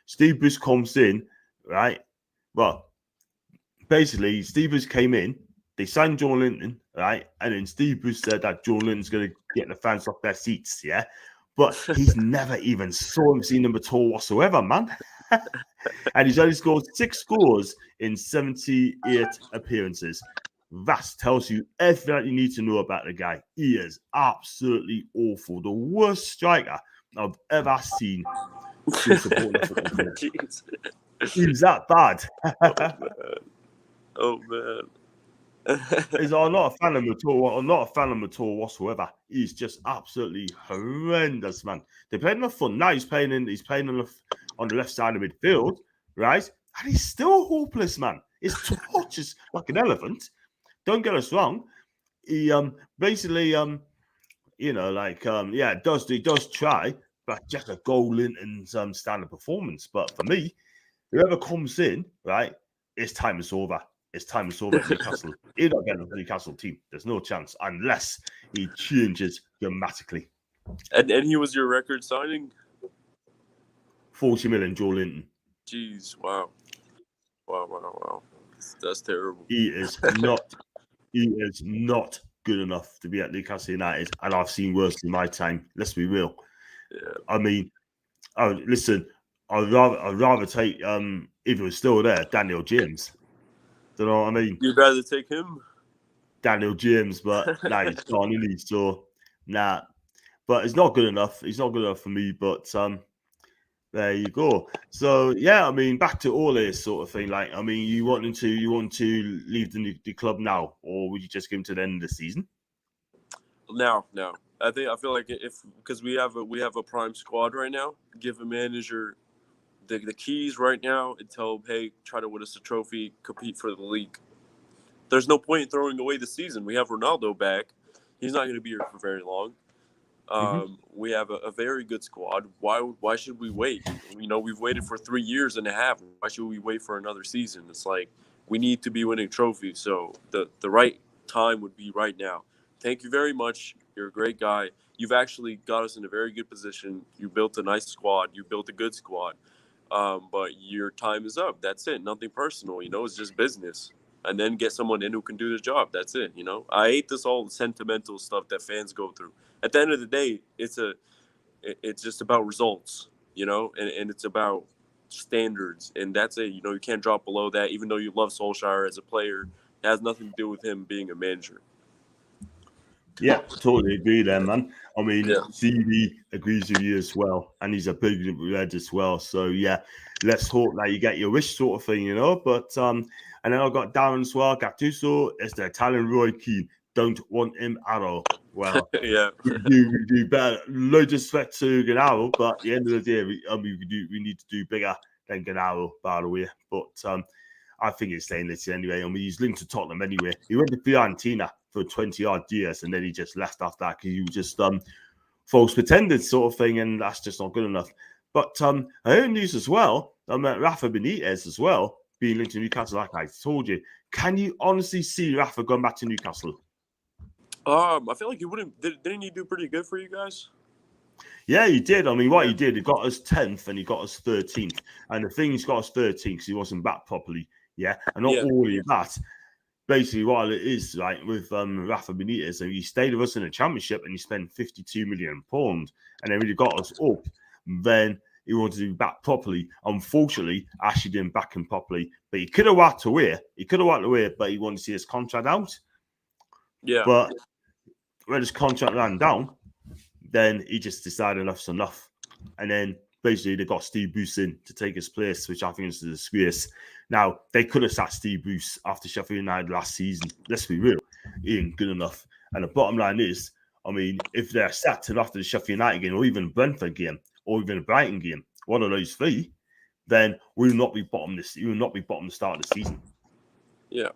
Steve Bruce comes in, right? Well, basically, Steve Bruce came in. They signed Joe Linton, right? And then Steve Bruce said that Joe Linton's going to get the fans off their seats, yeah? But he's never even seen them at all whatsoever, man. And he's only scored 6 scores in 78 appearances. That tells you everything that you need to know about the guy. He is absolutely awful. The worst striker I've ever seen. He's that bad. Oh, man. I'm not a fan of him at all. I'm not a fan of him at all whatsoever. He's just absolutely horrendous, man. They played him fun. Now he's playing on the left side of midfield, right? And he's still hopeless, man. His touch is like an elephant. Don't get us wrong. He basically he does try, but just a goal in some standard performance. But for me, whoever comes in, right, his time is over. It's time to at Newcastle. He'll not get the Newcastle team. There's no chance unless he changes dramatically. And he was your record signing? 40 million, Joe Linton. Jeez, wow. That's terrible. He is not good enough to be at Newcastle United, and I've seen worse in my time. Let's be real. Yeah. I mean, listen, I'd rather take if it was still there, Daniel James. You know what I mean? You'd rather take him? Daniel James, but now he's gone, isn't he? So, nah. But it's not good enough. It's not good enough for me, but there you go. So, yeah, I mean, back to all this sort of thing. Like, I mean, you want to leave the club now, or would you just give him to the end of the season? Now. I feel like because we have a prime squad right now, give a manager the keys right now and tell him, hey, try to win us a trophy, compete for the league. There's no point in throwing away the season. We have Ronaldo back. He's not going to be here for very long. We have a very good squad. Why should we wait? You know, we've waited for 3 years and a half. Why should we wait for another season? It's like we need to be winning trophies. So the right time would be right now. Thank you very much. You're a great guy. You've actually got us in a very good position. You built a nice squad. You built a good squad. But your time is up. That's it. Nothing personal. You know, it's just business. And then get someone in who can do the job. That's it. You know, I hate this all sentimental stuff that fans go through. At the end of the day, it's just about results, you know, and it's about standards. And that's it. You know, you can't drop below that, even though you love Solskjaer as a player. It has nothing to do with him being a manager. Yeah, totally agree there, man. I mean, CV agrees with you as well, and he's a big red as well. So yeah, let's hope that you get your wish, sort of thing, you know. But and then I've got Darren as well. Gattuso is the Italian Roy Keane. Don't want him at all. Well, yeah, we do better. Loads of respect to Gennaro, but at the end of the day, we need to do bigger than Gennaro, by the way. But I think he's staying this anyway. I mean, he's linked to Tottenham anyway. He went to Fiorentina for 20-odd years, and then he just left after that because he was just false pretended sort of thing, and that's just not good enough. But I heard news as well. Rafa Benitez as well being linked to Newcastle, like I told you. Can you honestly see Rafa going back to Newcastle? I feel like he wouldn't. Didn't he do pretty good for you guys? Yeah, he did. I mean, what he did, he got us 10th and he got us 13th. And the thing he's got us 13th because he wasn't back properly. Yeah, and not only that, basically what it is, right, with Rafa Benitez. So he stayed with us in the championship and he spent £52 million, and then when he got us up, then he wanted to be back properly. Unfortunately, Ashley didn't back him properly, but he could have walked away. But he wanted to see his contract out. Yeah. But when his contract ran down, then he just decided enough's enough. And then basically they got Steve Bruce in to take his place, which I think is a disgrace. Now, they could have sacked Steve Bruce after Sheffield United last season. Let's be real. He ain't good enough. And the bottom line is, I mean, if they're sacked after the Sheffield United game or even Brentford game or even the Brighton game, one of those three, then we will not be bottom this. You will not be bottom the start of the season. Yeah.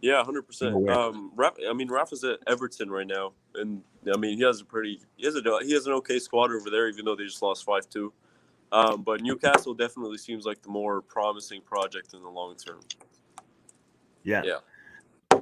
Yeah, 100%. I mean, Rafa's at Everton right now, and I mean, he has an okay squad over there, even though they just lost 5-2. But Newcastle definitely seems like the more promising project in the long term. Yeah.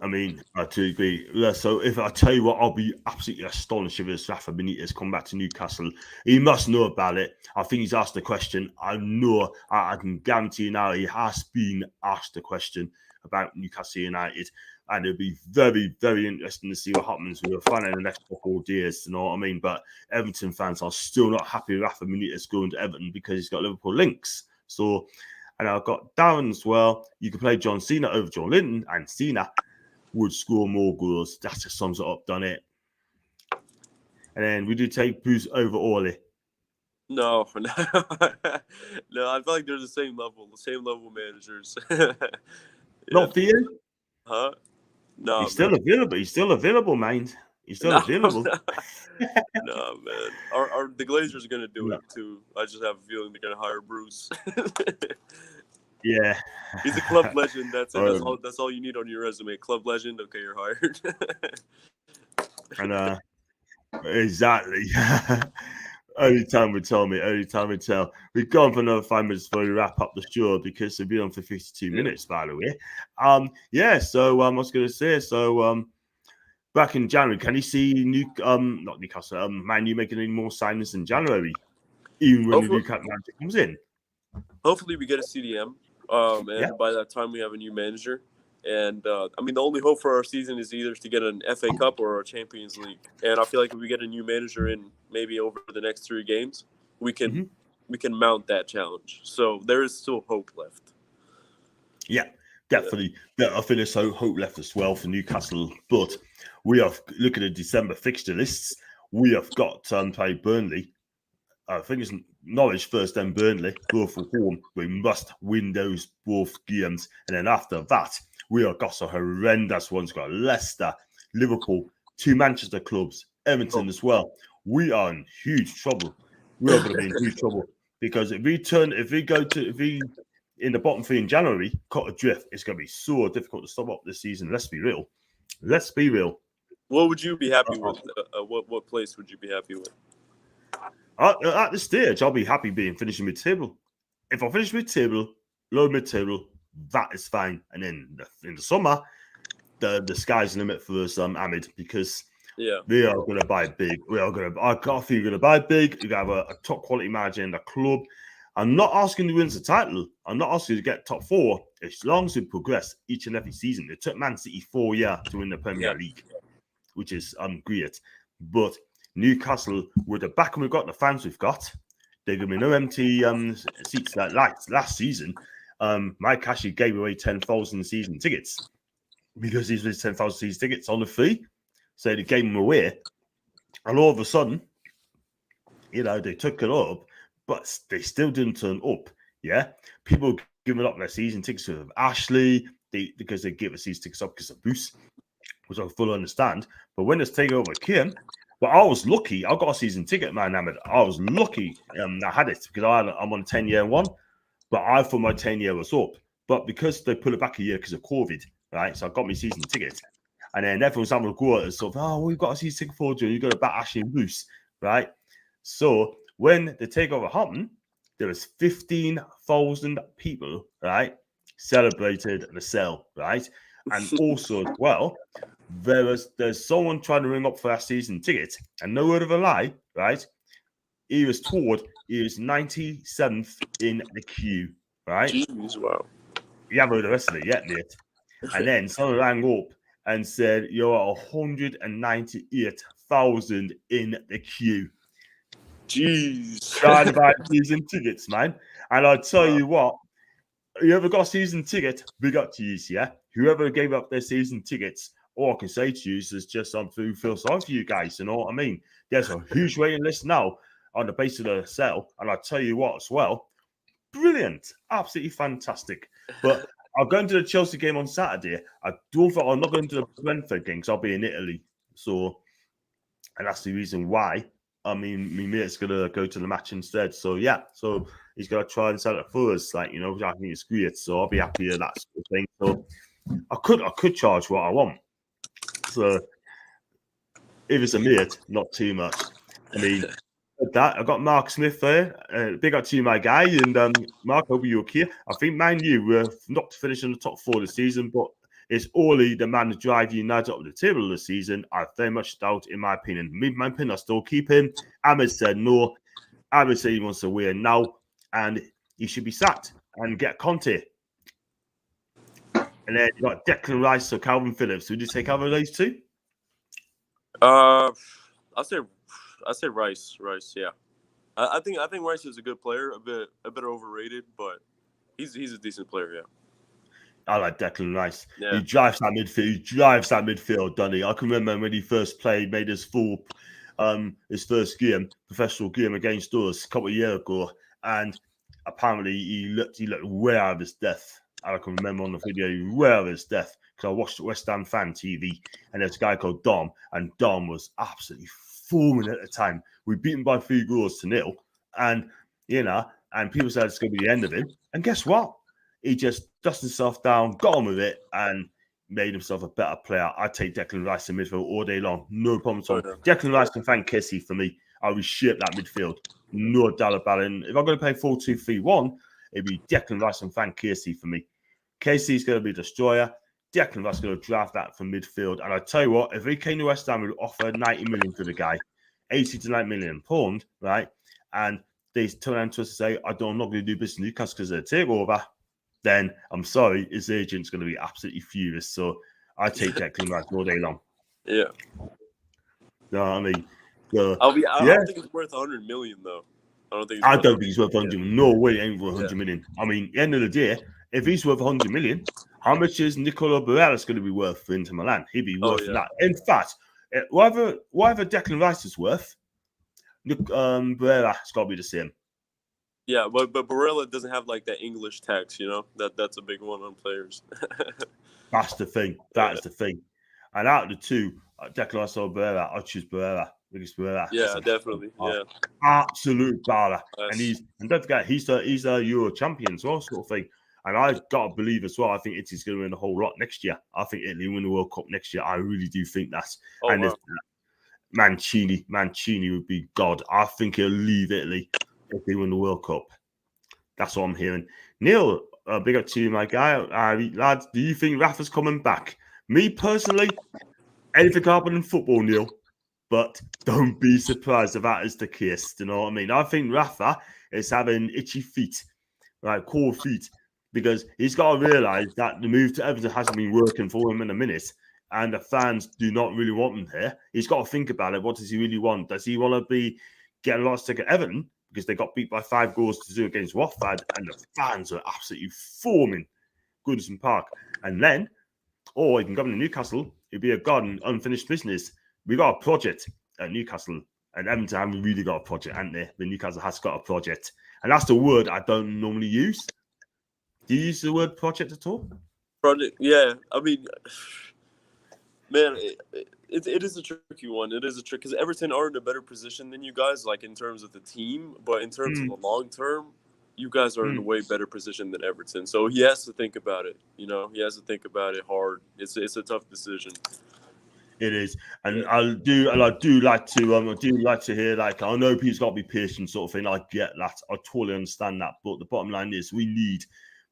I mean, I do agree. So if I tell you what, I'll be absolutely astonished if it's Rafa Benitez come back to Newcastle. He must know about it. I think he's asked the question. I know, I can guarantee you now, he has been asked the question about Newcastle United. And it'll be very, very interesting to see what happens. We'll find out in the next couple of days, you know what I mean? But Everton fans are still not happy with Rafa Benitez going to Everton because he's got Liverpool links. So, and I've got Darren as well. You can play John Cena over John Linton, and Cena would score more goals. That just sums it up, done it. And then we do take Bruce over Orley. No, no, I feel like they're the same level managers. Not for you? Huh? No, he's still available. He's still available, mind. He's still available. No, man. Are the Glazers are gonna do it too? I just have a feeling they're gonna hire Bruce. Yeah, he's a club legend. That's it. That's all you need on your resume. Club legend. Okay, you're hired. And exactly. Only time we tell. We've gone for another 5 minutes before we wrap up the show because we've been on for 52 minutes, by the way. So I was going to say, back in January, can you see not Newcastle, Man U making any more signings in January, even when the Newcastle manager comes in? Hopefully we get a CDM, and by that time we have a new manager. And, I mean, the only hope for our season is either to get an FA Cup or a Champions League. And I feel like if we get a new manager in maybe over the next 3 games, we can mount that challenge. So there is still hope left. Yeah, definitely. Yeah, I think there's hope left as well for Newcastle. But we have, look at the December fixture lists, we have got to play Burnley. I think it's Norwich first, then Burnley, both at home. We must win those both games. And then after that, we have got some horrendous ones. We've got Leicester, Liverpool, 2 Manchester clubs, Everton as well. We are in huge trouble. We are going to be in huge trouble because if we in the bottom 3 in January, cut adrift, it's going to be so difficult to stop up this season. Let's be real. What would you be happy with? What place would you be happy with? At this stage, I'll be happy finishing mid-table. If I finish mid-table, low mid-table, that is fine. And then in the summer, the sky's the limit for us, Ahmed, because we are going to buy big. I got a few going to buy big. You have a top quality manager in the club. I'm not asking to win the title. I'm not asking to get top 4 as long as we progress each and every season. It took Man City 4 years to win the Premier League, which is great. But Newcastle, with the backing we've got, the fans we've got, there's going to be no empty seats like last season. Mike Ashley gave away 10,000 season tickets because these were 10,000 season tickets on the free. So they gave them away. And all of a sudden, they took it up, but they still didn't turn up. Yeah. People giving up their season tickets with Ashley because they give a season tickets up because of Bruce, which I fully understand. But when this takeover came, but I was lucky. I got a season ticket, man, Ahmed. I was lucky I had it because I'm on a 10-year one, but I thought my 10-year was up. But because they put it back a year because of COVID, right? So I got my season ticket. And then everyone's having a go at us, sort of, we've got a season ticket for you. You've got to back Ashley and Bruce, right? So when the takeover happened, there was 15,000 people, right, celebrated the sale, right? And also as well, there's someone trying to ring up for that season ticket, and no word of a lie, right? He was told he was 97th in the queue, right? Jeez, wow. You haven't heard the rest of it yet, mate. And then someone rang up and said, you're at 198,000 in the queue. Jeez. Trying to buy season tickets, man. And I'll tell you what, whoever got a season ticket, big up to you, yeah? Whoever gave up their season tickets, all I can say to you is just something feel sorry for you guys, you know what I mean? There's a huge waiting list now on the basis of the sale. And I'll tell you what as well, brilliant, absolutely fantastic. But I'll go into the Chelsea game on Saturday. I'm not going to the Brentford game because I'll be in Italy. So, and that's the reason why. I mean, my mate's going to go to the match instead. So, yeah. So, he's going to try and sell it for us. Like, you know, I think it's great. So, I'll be happy with that sort of thing. So, I could charge what I want. So, if it's a mate, not too much. I mean, that I got Mark Smith there. Big up to you, my guy. And Mark, hope you're okay. I think, man, you were not to finish in the top 4 this season, but it's Orly, the man to drive United up the table this season. I very much doubt, in my opinion. My opinion, I still keep him. Ahmed said no. Ahmed said he wants to win now, and he should be sacked and get Conte. And then you got Declan Rice or Calvin Phillips. Would you take either of those two? I say Rice. Yeah. I think Rice is a good player, a bit overrated, but he's a decent player. Yeah. I like Declan Rice. Yeah. He drives that midfield, doesn't he? I can remember when he first played, made his first game, professional game against us a couple of years ago, and apparently he looked way out of his depth. I can remember on the video, he was way out of his depth because I watched West Ham Fan TV, and there's a guy called Dom, and Dom was absolutely foaming at the time. We beat him by 3-0, and and people said it's going to be the end of him. And guess what? He just dusted himself down, got on with it, and made himself a better player. I'd take Declan Rice in midfield all day long. No problem at all. Declan Rice and Van Kessie for me. I will shape that midfield. No doubt about it. And if I'm going to play 4-2-3-1, it'd be Declan Rice and Van Kessie for me. Casey's going to be a destroyer. Declan Rice is going to draft that from midfield. And I tell you what, if he came to West Ham, we'd offer 90 million for the guy, 80 to 90 million pound, right? And they turn around to us and say, I'm not going to do business in Newcastle because of the takeover. Then I'm sorry, his agent's going to be absolutely furious. So I take Declan Rice all day long. Yeah. No, I mean, I don't think it's worth 100 million though. I don't think he's worth 100 million. No way, he ain't worth 100 million. I mean, at the end of the day, if he's worth 100 million, how much is Nicola Barella going to be worth for Inter Milan? He'd be worth that. In fact, whatever Declan Rice is worth, Barella's got to be the same. Yeah, but Barella doesn't have like that English tax, you know. That's a big one on players. That's the thing. That's the thing. And out of the two, Declan Rice or Barella, I'd choose Barella. Because Barella, yeah, definitely. Yeah, absolute baller. Nice. And don't forget, he's a Euro champion as well, sort of thing. And I've got to believe as well. I think Italy's going to win the whole lot next year. I think Italy win the World Cup next year. I really do think that's. Wow. Mancini would be God. I think he'll leave Italy if they win the World Cup. That's what I'm hearing. Neil, big up to you, my guy. Lads, do you think Rafa's coming back? Me personally, anything can happen in football, Neil. But don't be surprised if that is the case. Do you know what I mean? I think Rafa is having itchy feet, right, cold feet, because he's got to realise that the move to Everton hasn't been working for him in a minute, and the fans do not really want him there. He's got to think about it. What does he really want? Does he want to get a lot of stick at Everton because they got beat by 5-2 against Watford, and the fans are absolutely foaming Goodison Park? And then, or he can come to Newcastle. It'd be a god and unfinished business. We got a project at Newcastle, and Everton haven't really got a project, haven't they? But Newcastle has got a project, and that's the word I don't normally use. Do you use the word project at all? Project, yeah. I mean, man, it is a tricky one. It is a trick because Everton are in a better position than you guys, like in terms of the team, but in terms of the long term, you guys are in a way better position than Everton. So he has to think about it. You know, he has to think about it hard. It's a tough decision. It is, and I do like to hear, like, I know people's got to be patient, sort of thing. I get that, I totally understand that, but the bottom line is we need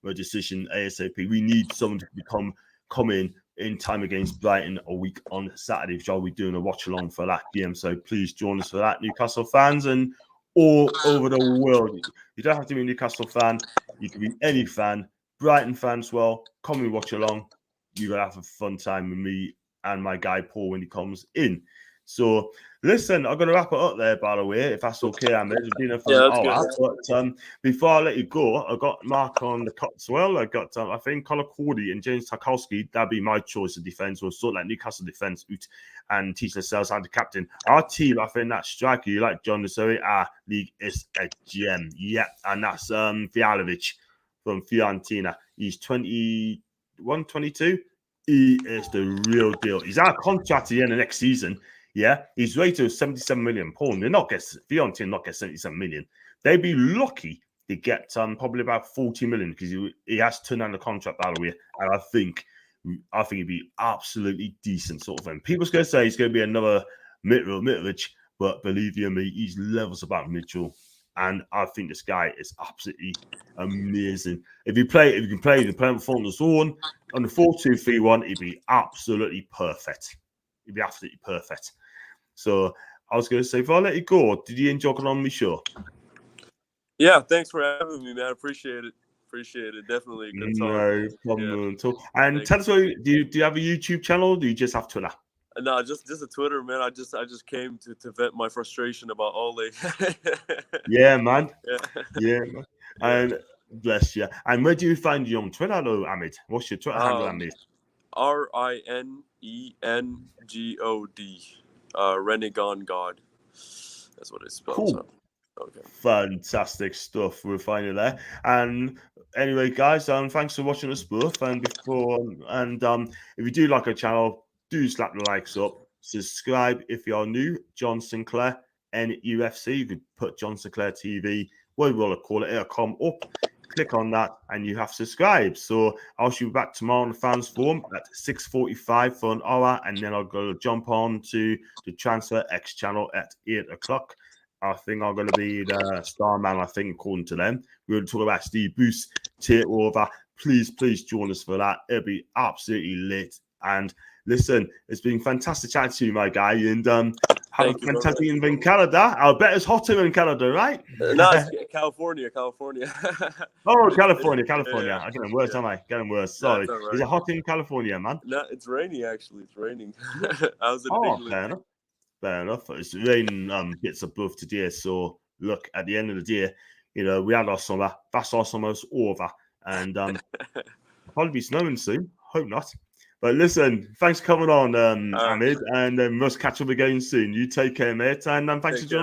a decision ASAP. We need someone to come in time against Brighton a week on Saturday, which I'll be doing a watch along for that game. So please join us for that, Newcastle fans and all over the world. You don't have to be a Newcastle fan; you can be any fan, Brighton fan as well. Come and watch along. you're gonna have a fun time with me and my guy Paul when he comes in. So listen, I'm gonna wrap it up there, by the way, if that's okay, Ahmed. It's been a fun Yeah, that's hour. good. But before I let you go, I got Mark on the cut as well. I got I think Connor Cody and James Tarkowski. That'd be my choice of defense. We'll sort like Newcastle defense out and teach themselves how to captain. Our team, I think that striker you like, John Desiri, our league is a gem. Yeah, and that's Fialovic from Fiorentina. He's 21, 22. He is the real deal. He's out of contract at the end of next season. Yeah, he's rated with 77 million pounds. They're not get Fiorentina not get 77 million. They'd be lucky to get probably about 40 million because he has turned down the contract, by the way. And I think he'd be absolutely decent sort of thing. People's going to say he's going to be another Mitrovic, but believe you me, he's levels above Mitchell. And I think this guy is absolutely amazing. If you can play the play on the zone on the 4-2-3-1, he'd be absolutely perfect. He'd be absolutely perfect. So I was going to say, if I let you go, did you enjoy coming on my show? Yeah, thanks for having me, man. Appreciate it. Definitely a good talk. No problem at all. And tell us, do you have a YouTube channel or do you just have Twitter? No, just a Twitter, man. I just came to vent my frustration about Ole. Yeah, man. Yeah, man. And bless you. And where do you find you on Twitter, though, Ahmed? What's your Twitter handle, Ahmed? RINENGOD. Renegon God. That's what it spells. Cool. Out. Okay. Fantastic stuff. We'll find it there. And anyway, guys, thanks for watching us both. And if you do like our channel, do slap the likes up. Subscribe if you're new. John Sinclair, NUFC. You could put John Sinclair TV, whatever you want to call it. It'll come up. Click on that, and you have subscribed. So I'll be back tomorrow on the Fans Forum at 6:45 for an hour, and then I'll go jump on to the Transfer X channel at 8 o'clock. I think I'm going to be the star man, I think, according to them. We're going to talk about Steve Bruce takeover. Please join us for that. It'll be absolutely lit. And listen, it's been fantastic chatting to you, my guy. And have a fantastic evening in Canada. I'll bet it's hotter in Canada, right? No, it's California. Oh, California. Yeah. I'm getting worse, am I? Getting worse. Sorry. No, right. Is it hot in California, man? No, it's raining, actually. It's raining. I was in Fair enough. It's raining bits above today. So look, at the end of the day, we had our summer. That's our summer's over. And probably be snowing soon. Hope not. But listen, thanks for coming on, Ahmed. And must catch up again soon. You take care, mate. And thanks for joining.